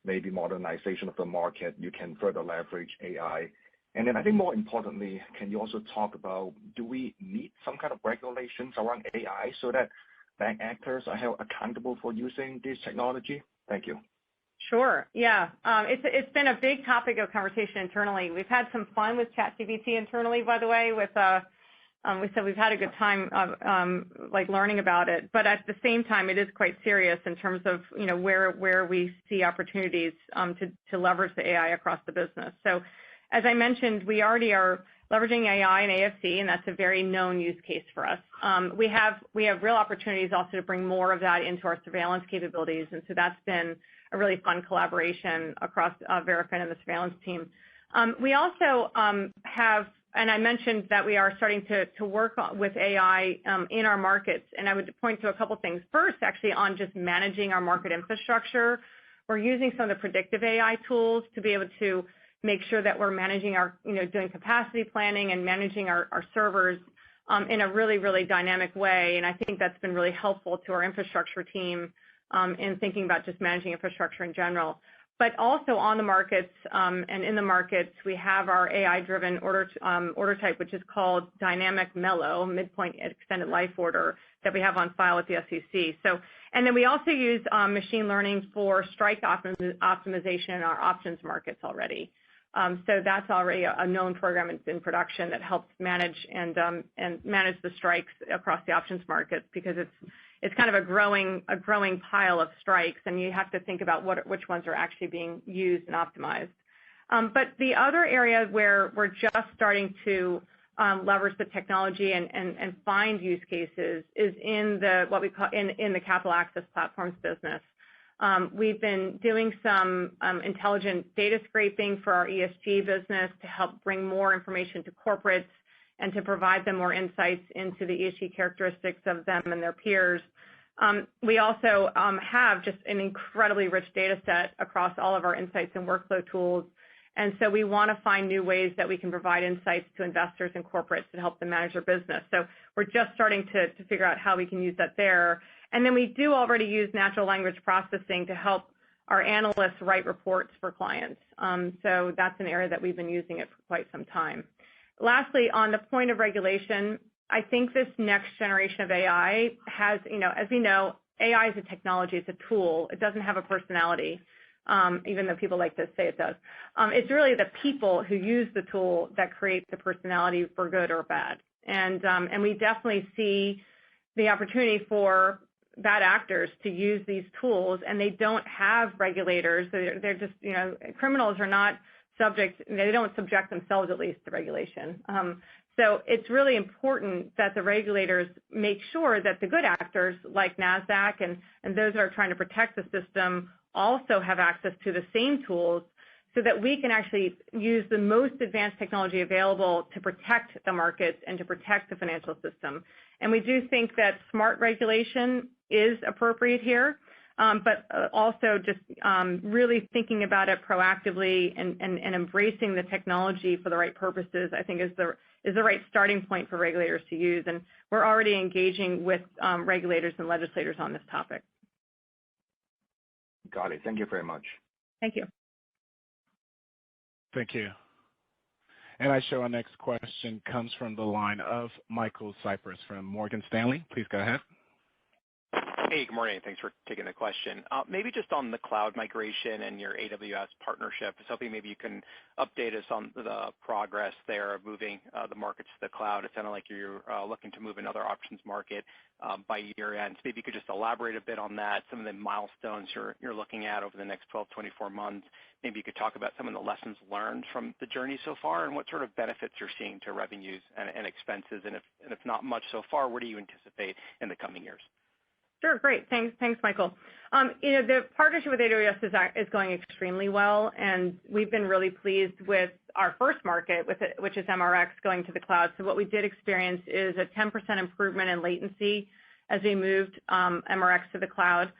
maybe modernization of the market you can further leverage AI? And then I think more importantly, can you also talk about, do we need some kind of regulations around AI so that bank actors are held accountable for using this technology? Thank you. Sure. Yeah. It's been a big topic of conversation internally. We've had some fun with ChatGPT internally, by the way, we said we've had a good time learning about it. But at the same time, it is quite serious in terms of, where we see opportunities to leverage the AI across the business. So as I mentioned, we already are leveraging AI and AFC, and that's a very known use case for us. We have real opportunities also to bring more of that into our surveillance capabilities, and so that's been a really fun collaboration across Verafin and the surveillance team. We also have, and I mentioned that we are starting to work with AI in our markets, and I would point to a couple things. First, actually, on just managing our market infrastructure, we're using some of the predictive AI tools to be able to make sure that we're managing our, doing capacity planning and managing our servers in a really, really dynamic way. And I think that's been really helpful to our infrastructure team in thinking about just managing infrastructure in general. But also on the markets and in the markets, we have our AI-driven order type, which is called Dynamic Mellow, Midpoint Extended Life Order, that we have on file with the SEC. So, and then we also use machine learning for strike optimization in our options markets already. So that's already a known program in production that helps manage and manage the strikes across the options markets, because it's kind of a growing pile of strikes, and you have to think about which ones are actually being used and optimized. But the other area where we're just starting to leverage the technology and find use cases is in what we call in the capital access platforms business. We've been doing some intelligent data scraping for our ESG business to help bring more information to corporates and to provide them more insights into the ESG characteristics of them and their peers. We also have just an incredibly rich data set across all of our insights and workflow tools. And so we want to find new ways that we can provide insights to investors and corporates to help them manage their business. So we're just starting to figure out how we can use that there. And then we do already use natural language processing to help our analysts write reports for clients. So that's an area that we've been using it for quite some time. Lastly, on the point of regulation, I think this next generation of AI has, as we know, AI is a technology, it's a tool. It doesn't have a personality, even though people like to say it does. It's really the people who use the tool that create the personality for good or bad. And we definitely see the opportunity for bad actors to use these tools, and they don't have regulators. They're just, criminals are not they don't subject themselves at least to regulation. So it's really important that the regulators make sure that the good actors like Nasdaq and those that are trying to protect the system also have access to the same tools, so that we can actually use the most advanced technology available to protect the markets and to protect the financial system. And we do think that smart regulation is appropriate here, but also just really thinking about it proactively and embracing the technology for the right purposes, I think is the right starting point for regulators to use. And we're already engaging with regulators and legislators on this topic. Got it. Thank you very much. Thank you. Thank you. And I show our next question comes from the line of Michael Cyprys from Morgan Stanley. Please go ahead. Hey, good morning. Thanks for taking the question. Maybe just on the cloud migration and your AWS partnership, I was hoping maybe you can update us on the progress there of moving the markets to the cloud. It sounded like you're looking to move another options market by year end. So maybe you could just elaborate a bit on that, some of the milestones you're looking at over the next 12, 24 months. Maybe you could talk about some of the lessons learned from the journey so far and what sort of benefits you're seeing to revenues and expenses. And if not much so far, what do you anticipate in the coming years? Sure, great. Thanks, Michael. The partnership with AWS is going extremely well, and we've been really pleased with our first market, which is MRX, going to the cloud. So what we did experience is a 10% improvement in latency as we moved MRX to the cloud.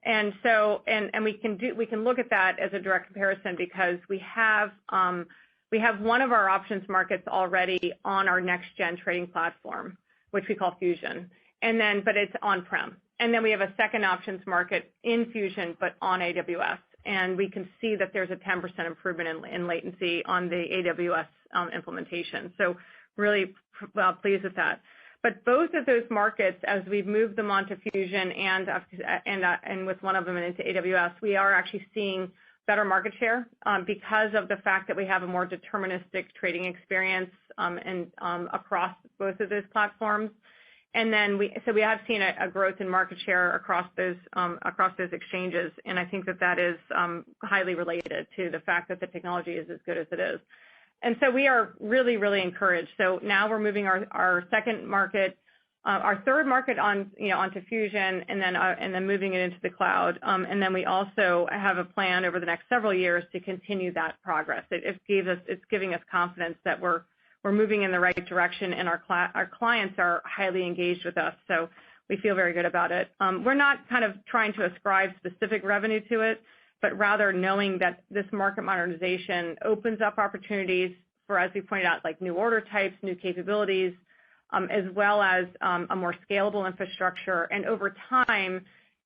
And so, and we can look at that as a direct comparison, because we have one of our options markets already on our next gen trading platform, which we call Fusion, but it's on-prem. And then we have a second options market in Fusion, but on AWS. And we can see that there's a 10% improvement in latency on the AWS implementation. So really pleased with that. But both of those markets, as we've moved them onto Fusion and with one of them into AWS, we are actually seeing better market share because of the fact that we have a more deterministic trading experience across both of those platforms. And then we have seen a growth in market share across those exchanges, and I think that is highly related to the fact that the technology is as good as it is. And so we are really, really encouraged. So now we're moving our second market, our third market onto Fusion, and then moving it into the cloud. And then we also have a plan over the next several years to continue that progress. It's giving us confidence that we're moving in the right direction, and our clients are highly engaged with us. So we feel very good about it. We're not kind of trying to ascribe specific revenue to it, but rather knowing that this market modernization opens up opportunities for, as we pointed out, like new order types, new capabilities, as well as a more scalable infrastructure. And over time,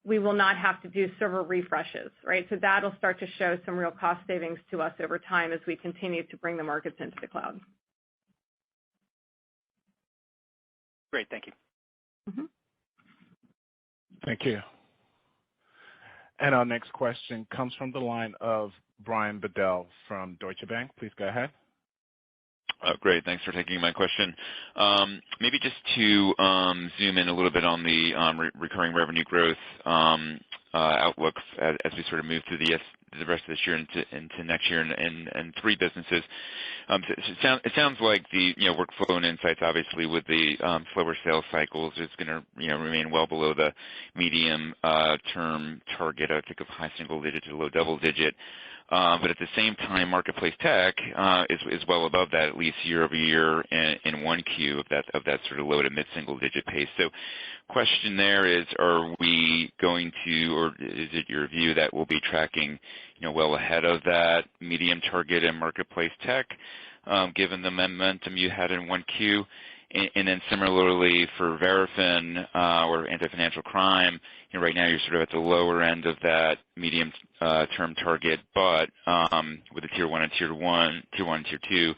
we will not have to do server refreshes, right? So that'll start to show some real cost savings to us over time as we continue to bring the markets into the cloud. Great, thank you. Mm-hmm. Thank you. And our next question comes from the line of Brian Bedell from Deutsche Bank. Please go ahead. Great. Thanks for taking my question. Maybe just to zoom in a little bit on the recurring revenue growth outlook as we sort of move through the rest of this year into next year and three businesses. It sounds like the workflow and insights, obviously, with the slower sales cycles, is going to remain well below the medium term target, I think, of high single digit to low double digit. But at the same time, marketplace tech is well above that, at least year over year in 1Q of that sort of low to mid single digit pace. So question there is, are we going to, or is it your view that we'll be tracking well ahead of that medium target in marketplace tech, given the momentum you had in 1Q? And then similarly for Verafin or anti-financial crime, right now you're sort of at the lower end of that medium term target, but with the tier 1 and tier 2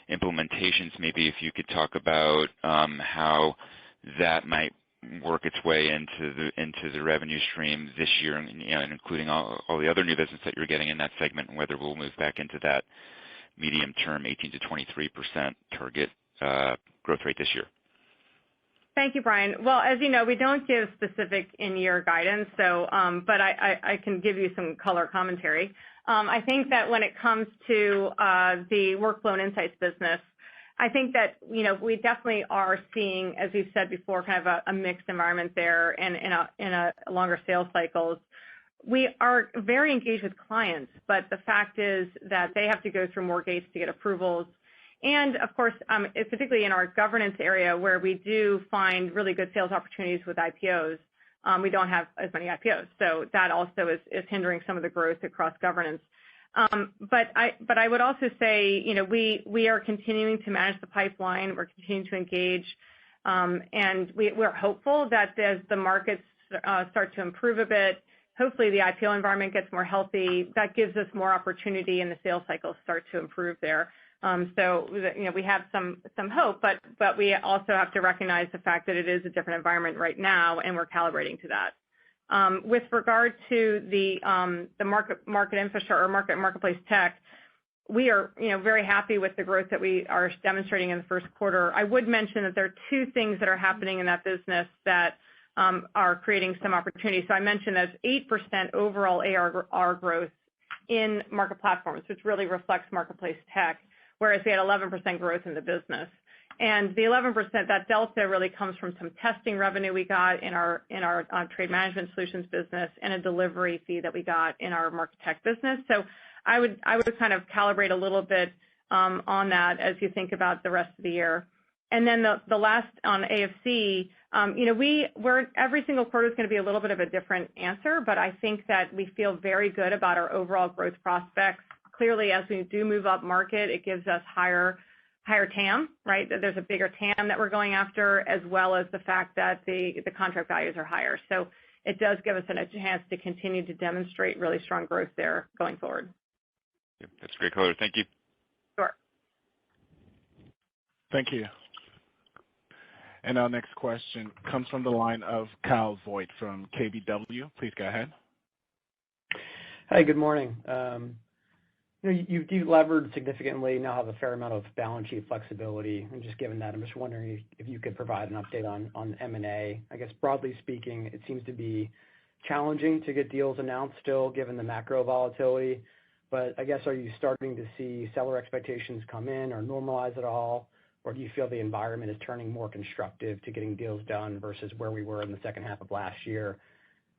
implementations, maybe if you could talk about how that might work its way into the revenue stream this year, and including all the other new business that you're getting in that segment, and whether we'll move back into that medium term 18 to 23% target growth rate this year. Thank you, Brian. Well, as you know, we don't give specific in-year guidance, so but I can give you some color commentary. I think that when it comes to the workflow and insights business, I think that we definitely are seeing, as we've said before, kind of a mixed environment there, and in a longer sales cycles. We are very engaged with clients, but the fact is that they have to go through more gates to get approvals. And of course, particularly in our governance area, where we do find really good sales opportunities with IPOs, we don't have as many IPOs, so that also is hindering some of the growth across governance. But I would also say, we are continuing to manage the pipeline. We're continuing to engage, and we're hopeful that as the markets start to improve a bit, hopefully the IPO environment gets more healthy. That gives us more opportunity, and the sales cycles start to improve there. So we have some hope, but we also have to recognize the fact that it is a different environment right now, and we're calibrating to that. With regard to the market infrastructure or marketplace tech, we are very happy with the growth that we are demonstrating in the first quarter. I would mention that there are two things that are happening in that business that are creating some opportunities. So I mentioned there's 8% overall ARR growth in market platforms, which really reflects marketplace tech, whereas we had 11% growth in the business. And the 11%, that delta really comes from some testing revenue we got in our trade management solutions business, and a delivery fee that we got in our market tech business. So I would kind of calibrate a little bit on that as you think about the rest of the year. And then the last on AFC, we're every single quarter is going to be a little bit of a different answer, but I think that we feel very good about our overall growth prospects. Clearly, as we do move up market, it gives us higher TAM, right? There's a bigger TAM that we're going after, as well as the fact that the contract values are higher. So it does give us a chance to continue to demonstrate really strong growth there going forward. Yeah, that's great color. Thank you. Sure. Thank you. And our next question comes from the line of Kyle Voigt from KBW. Please go ahead. Hi, good morning. You've delevered significantly, now have a fair amount of balance sheet flexibility. And just given that, I'm just wondering if you could provide an update on M&A. I guess broadly speaking, it seems to be challenging to get deals announced still, given the macro volatility. But I guess, are you starting to see seller expectations come in or normalize at all? Or do you feel the environment is turning more constructive to getting deals done versus where we were in the second half of last year?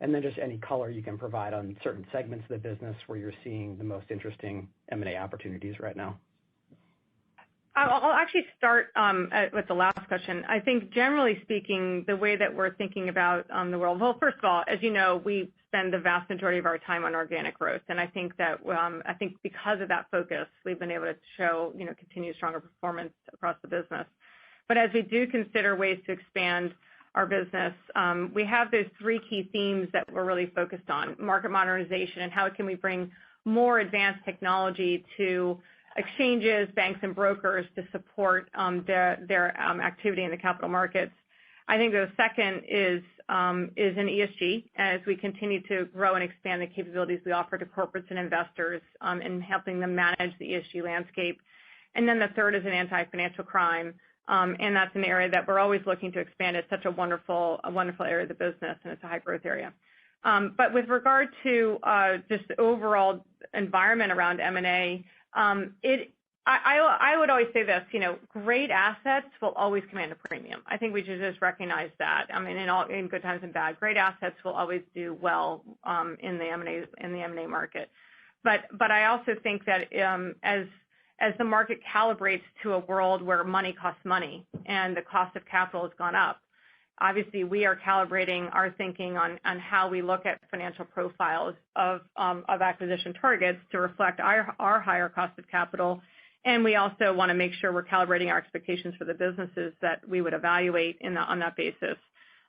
And then just any color you can provide on certain segments of the business where you're seeing the most interesting M&A opportunities right now. I'll actually start with the last question. I think generally speaking, the way that we're thinking about the world, well, first of all, as you know, we spend the vast majority of our time on organic growth. And I think that because of that focus, we've been able to show, continued stronger performance across the business. But as we do consider ways to expand our business, we have those three key themes that we're really focused on: market modernization and how can we bring more advanced technology to exchanges, banks, and brokers to support their activity in the capital markets. I think the second is in ESG, as we continue to grow and expand the capabilities we offer to corporates and investors in helping them manage the ESG landscape. And then the third is in anti-financial crime, and that's an area that we're always looking to expand. It's such a wonderful area of the business, and it's a high growth area. But with regard to just the overall environment around M&A, I would always say this, great assets will always command a premium. I think we should just recognize that. I mean, in good times and bad, great assets will always do well in the M&A market. But I also think that as the market calibrates to a world where money costs money and the cost of capital has gone up, obviously we are calibrating our thinking on how we look at financial profiles of acquisition targets to reflect our higher cost of capital. And we also want to make sure we're calibrating our expectations for the businesses that we would evaluate on that basis.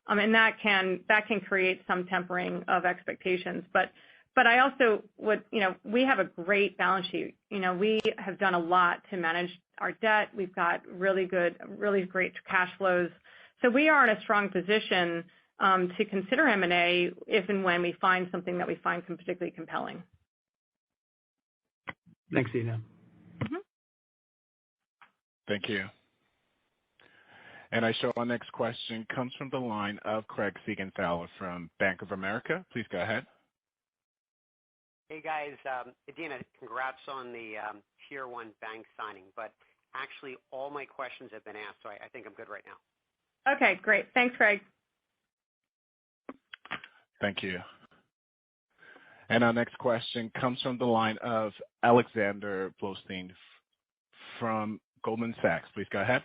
And that can create some tempering of expectations. But I also would, we have a great balance sheet. We have done a lot to manage our debt. We've got really great cash flows. So we are in a strong position to consider M&A if and when we find something that we find particularly compelling. Thanks, Ina. Mm-hmm. Thank you. And I show our next question comes from the line of Craig Siegenthaler from Bank of America. Please go ahead. Hey guys, Adina, congrats on the Tier 1 bank signing, but actually all my questions have been asked, so I think I'm good right now. Okay, great. Thanks, Craig. Thank you. And our next question comes from the line of Alexander Blostein from Goldman Sachs. Please go ahead.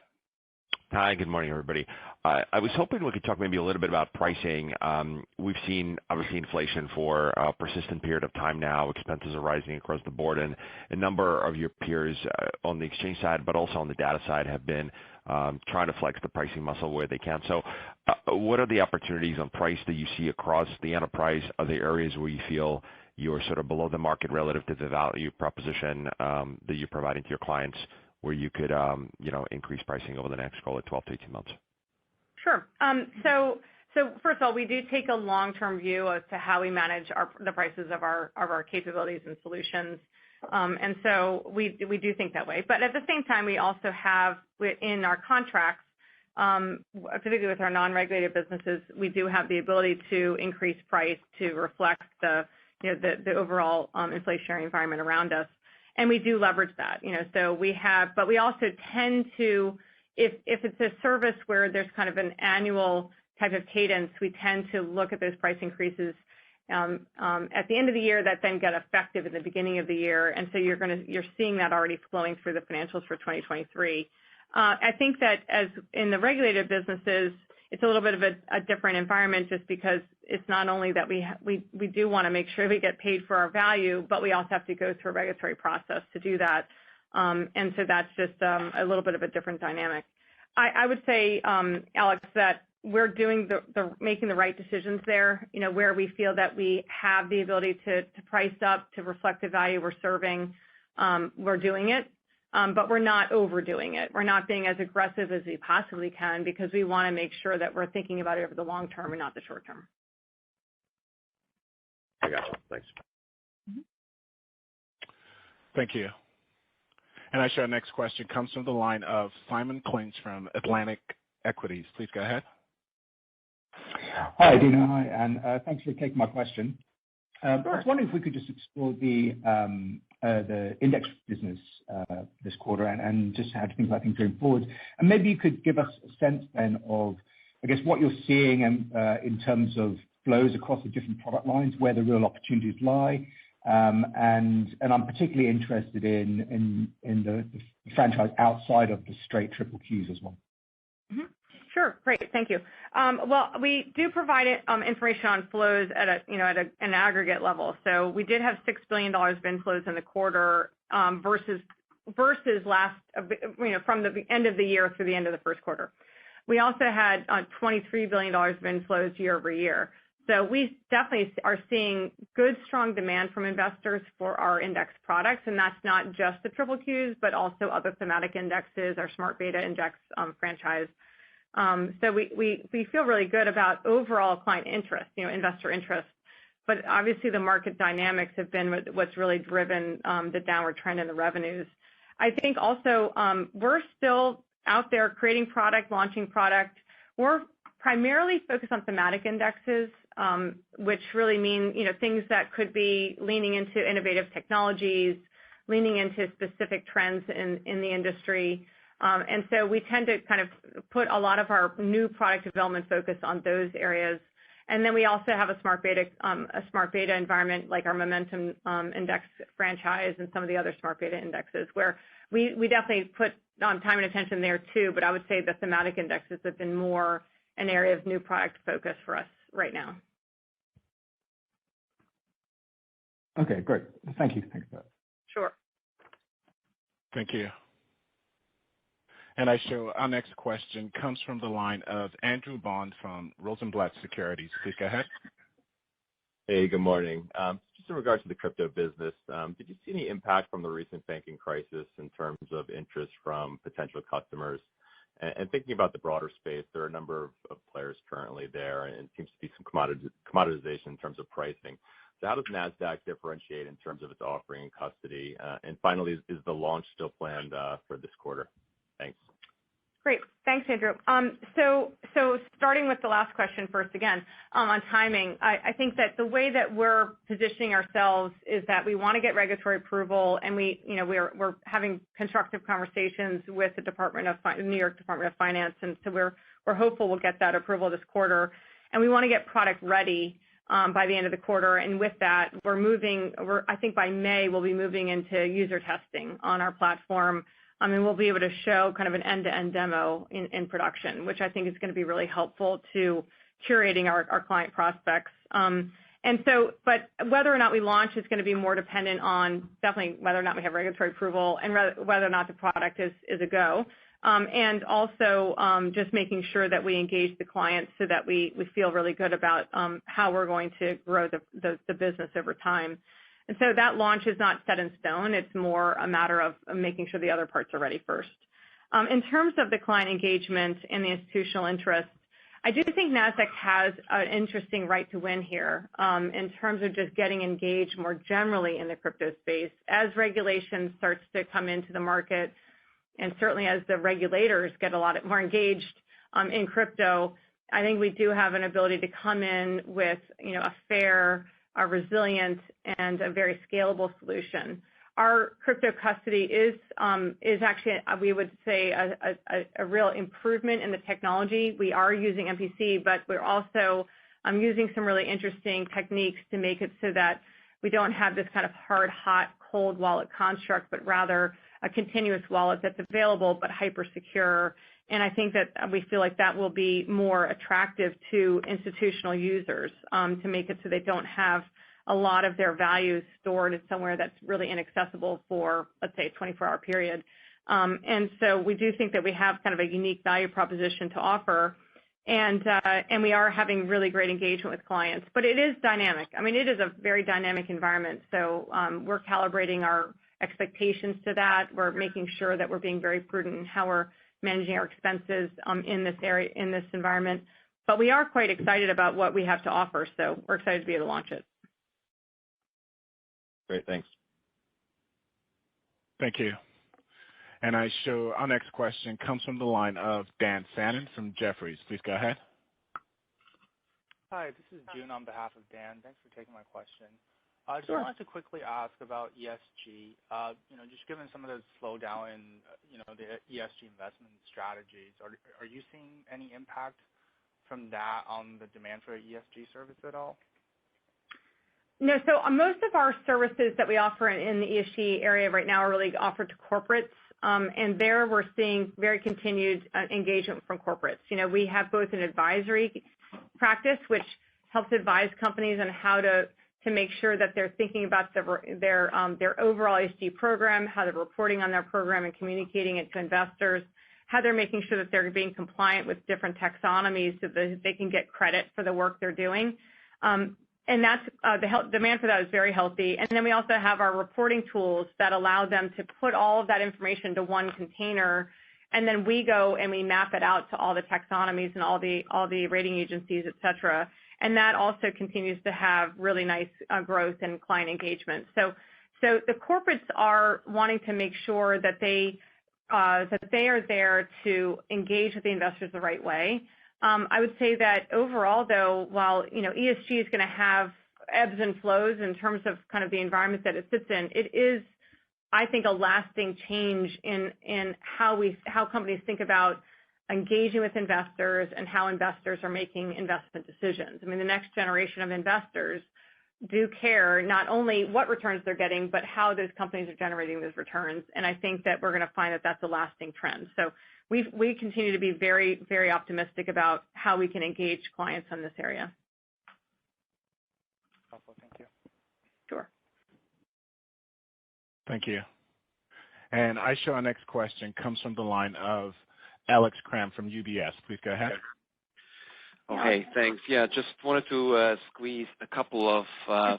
Hi, good morning, everybody. I was hoping we could talk maybe a little bit about pricing. We've seen, obviously, inflation for a persistent period of time now. Expenses are rising across the board, and a number of your peers on the exchange side, but also on the data side, have been trying to flex the pricing muscle where they can. So what are the opportunities on price that you see across the enterprise? Are there areas where you feel you're sort of below the market relative to the value proposition that you're providing to your clients, where you could, increase pricing over the next, call it 12 to 18 months? Sure. So first of all, we do take a long-term view as to how we manage the prices of our capabilities and solutions. And so we do think that way. But at the same time, we also have in our contracts, particularly with our non-regulated businesses, we do have the ability to increase price to reflect the overall inflationary environment around us. And we do leverage that, but we also tend to, if it's a service where there's kind of an annual type of cadence, we tend to look at those price increases at the end of the year that then get effective at the beginning of the year. And so you're seeing that already flowing through the financials for 2023. I think that as in the regulated businesses, it's a little bit of a different environment, just because it's not only that we do want to make sure we get paid for our value, but we also have to go through a regulatory process to do that. And so that's just a little bit of a different dynamic. I would say, Alex, that we're doing making the right decisions there, where we feel that we have the ability to price up to reflect the value we're serving. We're doing it. But we're not overdoing it. We're not being as aggressive as we possibly can, because we want to make sure that we're thinking about it over the long term and not the short term. I got you. Thanks. Mm-hmm. Thank you. And I show our next question comes from the line of Simon Clinch from Atlantic Equities. Please go ahead. Hi, Adina. Hi, and thanks for taking my question. I was wondering if we could just explore the index business this quarter and just how to think about things going forward. And maybe you could give us a sense then of, I guess, what you're seeing in terms of flows across the different product lines, where the real opportunities lie. And I'm particularly interested in the franchise outside of the straight triple Qs as well. Mm-hmm. Sure. Great. Thank you. Well, we do provide information on flows at an aggregate level. So we did have $6 billion of inflows in the quarter versus last, from the end of the year through the end of the first quarter. We also had $23 billion of inflows year over year. So we definitely are seeing good, strong demand from investors for our index products, and that's not just the triple Qs, but also other thematic indexes, our smart beta index franchise. So we feel really good about overall client interest, investor interest. But obviously the market dynamics have been what's really driven the downward trend in the revenues. I think also we're still out there creating product, launching product. We're primarily focused on thematic indexes, which really mean things that could be leaning into innovative technologies, leaning into specific trends in the industry. And so we tend to kind of put a lot of our new product development focus on those areas. And then we also have a smart beta environment like our momentum index franchise and some of the other smart beta indexes where we definitely put time and attention there too. But I would say the thematic indexes have been more an area of new product focus for us right now. Okay, great. Thank you. Thanks for that. Sure. Thank you. And I show our next question comes from the line of Andrew Bond from Rosenblatt Securities. Please go ahead. Hey, good morning. Just in regards to the crypto business, did you see any impact from the recent banking crisis in terms of interest from potential customers? And thinking about the broader space, there are a number of players currently there, and it seems to be some commoditization in terms of pricing. So how does Nasdaq differentiate in terms of its offering and custody? And finally, is the launch still planned for this quarter? Thanks. Great. Thanks, Andrew. So starting with the last question first again, on timing, I think that the way that we're positioning ourselves is that we want to get regulatory approval, and we're having constructive conversations with the New York Department of Finance, and so we're hopeful we'll get that approval this quarter. And we want to get product ready by the end of the quarter. And with that, I think by May, we'll be moving into user testing on our platform. And we'll be able to show kind of an end-to-end demo in production, which I think is going to be really helpful to curating our client prospects. But whether or not we launch is going to be more dependent on definitely whether or not we have regulatory approval and whether or not the product is a go. And also just making sure that we engage the clients so that we feel really good about how we're going to grow the business over time. And so that launch is not set in stone. It's more a matter of making sure the other parts are ready first. In terms of the client engagement and the institutional interest, I do think Nasdaq has an interesting right to win here in terms of just getting engaged more generally in the crypto space. As regulation starts to come into the market, and certainly as the regulators get a lot more engaged in crypto, I think we do have an ability to come in with a fair, a resilient, and a very scalable solution. Our crypto custody is actually, we would say, a real improvement in the technology. We are using MPC, but we're also using some really interesting techniques to make it so that we don't have this kind of hard, hot, cold wallet construct, but rather a continuous wallet that's available but hyper secure. And I think that we feel like that will be more attractive to institutional users to make it so they don't have a lot of their values stored in somewhere that's really inaccessible for, let's say, a 24-hour period. And so we do think that we have kind of a unique value proposition to offer. And we are having really great engagement with clients. But it is dynamic. I mean, it is a very dynamic environment. So we're calibrating our expectations to that. We're making sure that we're being very prudent in how we're managing our expenses in this area, in this environment. But we are quite excited about what we have to offer. So we're excited to be able to launch it. Great. Thanks. Thank you. And I show our next question comes from the line of Dan Fannon from Jefferies. Please go ahead. Hi, this is June on behalf of Dan. Thanks for taking my question. I just wanted to quickly ask about ESG. Just given some of the slowdown in, the ESG investment strategies, are you seeing any impact from that on the demand for ESG service at all? No, so most of our services that we offer in the ESG area right now are really offered to corporates. And there we're seeing very continued engagement from corporates. We have both an advisory practice, which helps advise companies on how to make sure that they're thinking about their overall ESG program, how they're reporting on their program and communicating it to investors. how they're making sure that they're being compliant with different taxonomies so that they can get credit for the work they're doing. And that's the demand for that is very healthy. And then we also have our reporting tools that allow them to put all of that information to one container, and then we go and we map it out to all the taxonomies and all the rating agencies, et cetera. And that also continues to have really nice growth and client engagement. So the corporates are wanting to make sure that they are there to engage with the investors the right way. I would say that overall, though, while ESG is going to have ebbs and flows in terms of kind of the environment that it sits in, it is, I think, a lasting change in how companies think about engaging with investors and how investors are making investment decisions. I mean, the next generation of investors do care not only what returns they're getting, but how those companies are generating those returns. And I think that we're going to find that that's a lasting trend. So we continue to be very, very optimistic about how we can engage clients in this area. Helpful. Thank you. Sure. Thank you. And I show our next question comes from the line of Alex Kramm from UBS. Please go ahead. Okay, thanks. Yeah, just wanted to squeeze a couple of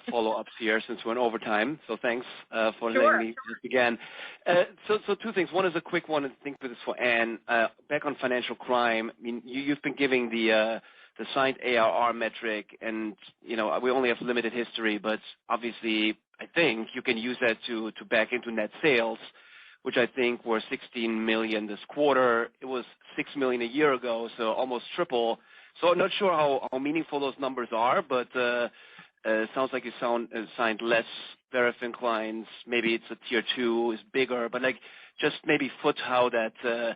follow-ups here since we're in overtime. So thanks for letting me begin. So two things. One is a quick one, and I think this is for Ann. Back on financial crime, I mean, you've been giving the signed ARR metric, and we only have limited history, but obviously I think you can use that to back into net sales, which I think were $16 million this quarter. It was $6 million a year ago, so almost triple. So I'm not sure how meaningful those numbers are, but it sounds like you signed less Verafin clients. Maybe it's a tier 2 is bigger, but just maybe foot why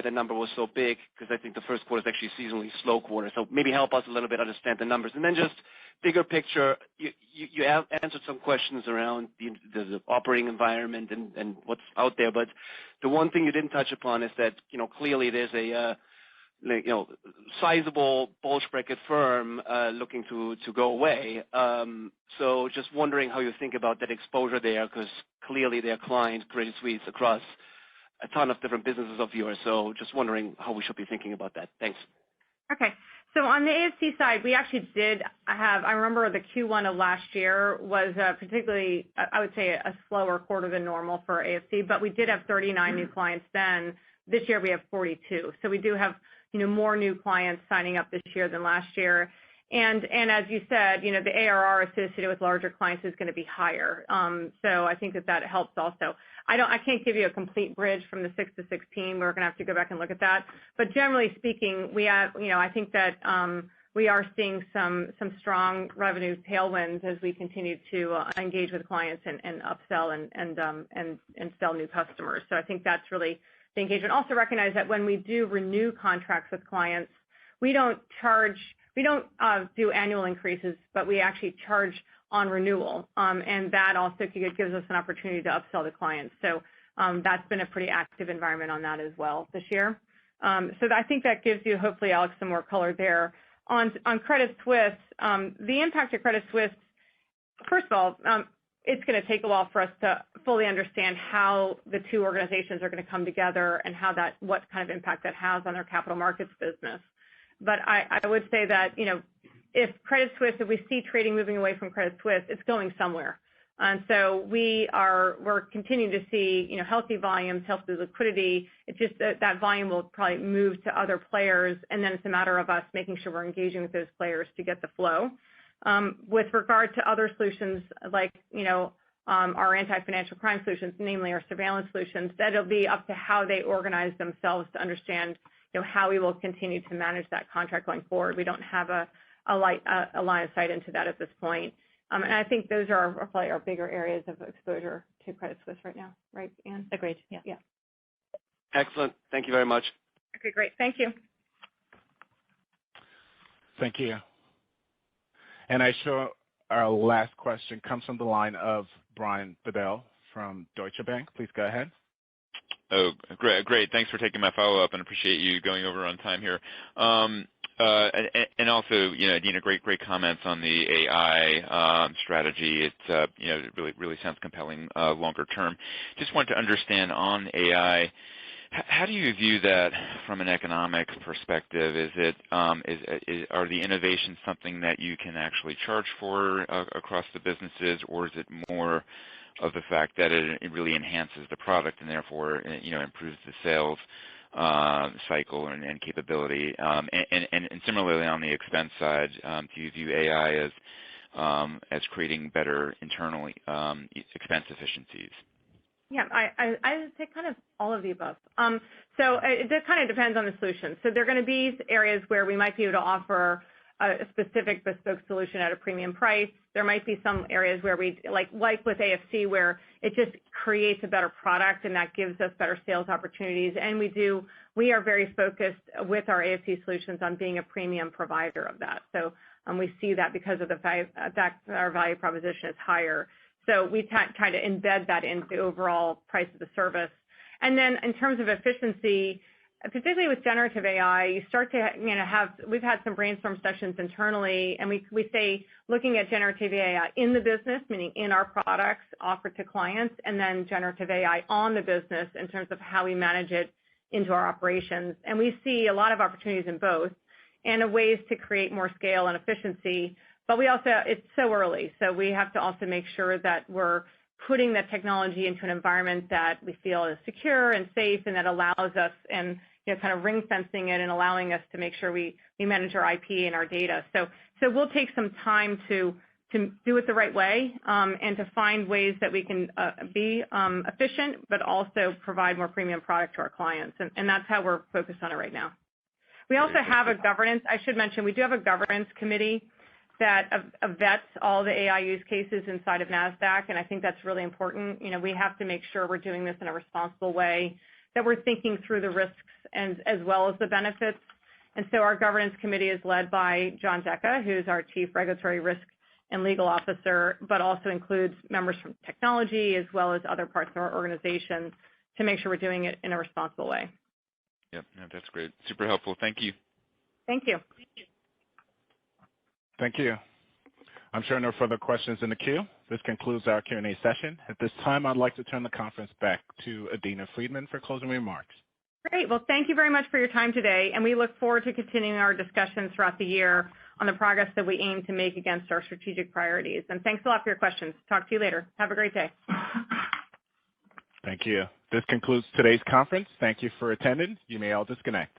the number was so big, because I think the first quarter is actually a seasonally slow quarter. So maybe help us a little bit understand the numbers. And then just bigger picture, you answered some questions around the operating environment and what's out there, but the one thing you didn't touch upon is that clearly there's a sizable bulge bracket firm looking to go away. So just wondering how you think about that exposure there, because clearly their client, Credit Suisse, across a ton of different businesses of yours. So just wondering how we should be thinking about that. Thanks. Okay. So on the AFC side, we actually did have, I remember the Q1 of last year was particularly, I would say, a slower quarter than normal for AFC, but we did have 39 new clients then. This year we have 42. So we do have more new clients signing up this year than last year. And as you said, the ARR associated with larger clients is going to be higher. So I think that helps also. I can't give you a complete bridge from the 6 to 16. We're going to have to go back and look at that. But generally speaking, we have, I think that we are seeing some strong revenue tailwinds as we continue to engage with clients and upsell and sell new customers. So I think that's really the engagement. Also recognize that when we do renew contracts with clients, we don't do annual increases, but we actually charge on renewal, and that also gives us an opportunity to upsell the clients. So that's been a pretty active environment on that as well this year. So I think that gives you, hopefully, Alex, some more color there. On Credit Suisse, the impact of Credit Suisse, first of all, it's going to take a while for us to fully understand how the two organizations are going to come together and what kind of impact that has on their capital markets business. But I would say that, if Credit Suisse, if we see trading moving away from Credit Suisse, it's going somewhere. And so we're continuing to see, healthy volumes, healthy liquidity. It's just that volume will probably move to other players, and then it's a matter of us making sure we're engaging with those players to get the flow. With regard to other solutions like, our anti-financial crime solutions, namely our surveillance solutions, that'll be up to how they organize themselves to understand, how we will continue to manage that contract going forward. We don't have a line of sight into that at this point. And I think those are probably our bigger areas of exposure to Credit Suisse right now. Right, Ann? Agreed. Yeah. Excellent. Thank you very much. Okay, great. Thank you. Thank you. And I show our last question comes from the line of Brian Bedell from Deutsche Bank. Please go ahead. Oh, great. Thanks for taking my follow-up, and appreciate you going over on time here. And also, Adena, great comments on the AI strategy. It really sounds compelling longer term. Just wanted to understand on AI, How do you view that from an economic perspective? Is it are the innovations something that you can actually charge for across the businesses, or is it more of the fact that it really enhances the product and therefore improves the sales cycle and capability? And similarly on the expense side, do you view AI as creating better internal expense efficiencies? Yeah, I would say kind of all of the above. So it kind of depends on the solution. So there are going to be areas where we might be able to offer a specific bespoke solution at a premium price. There might be some areas where we, like with AFC, where it just creates a better product and that gives us better sales opportunities. And we are very focused with our AFC solutions on being a premium provider of that. So we see that because of the fact that our value proposition is higher. So we try to embed that into the overall price of the service. And then in terms of efficiency, particularly with generative AI, you start to we've had some brainstorm sessions internally, and we say looking at generative AI in the business, meaning in our products offered to clients, and then generative AI on the business in terms of how we manage it into our operations. And we see a lot of opportunities in both and ways to create more scale and efficiency. But it's so early, so we have to also make sure that we're putting the technology into an environment that we feel is secure and safe and that allows us and kind of ring fencing it and allowing us to make sure we manage our IP and our data. So we'll take some time to do it the right way and to find ways that we can be efficient but also provide more premium product to our clients. And that's how we're focused on it right now. We also have a governance. I should mention we do have a governance committee that vets all the AI use cases inside of Nasdaq, and I think that's really important. We have to make sure we're doing this in a responsible way, that we're thinking through the risks and as well as the benefits. And so our governance committee is led by John Decca, who's our Chief Regulatory Risk and Legal Officer, but also includes members from technology as well as other parts of our organization to make sure we're doing it in a responsible way. Yep, no, that's great. Super helpful. Thank you. Thank you. Thank you. I'm sure no further questions in the queue. This concludes our Q&A session. At this time, I'd like to turn the conference back to Adena Friedman for closing remarks. Great. Well, thank you very much for your time today, and we look forward to continuing our discussions throughout the year on the progress that we aim to make against our strategic priorities. And thanks a lot for your questions. Talk to you later. Have a great day. Thank you. This concludes today's conference. Thank you for attending. You may all disconnect.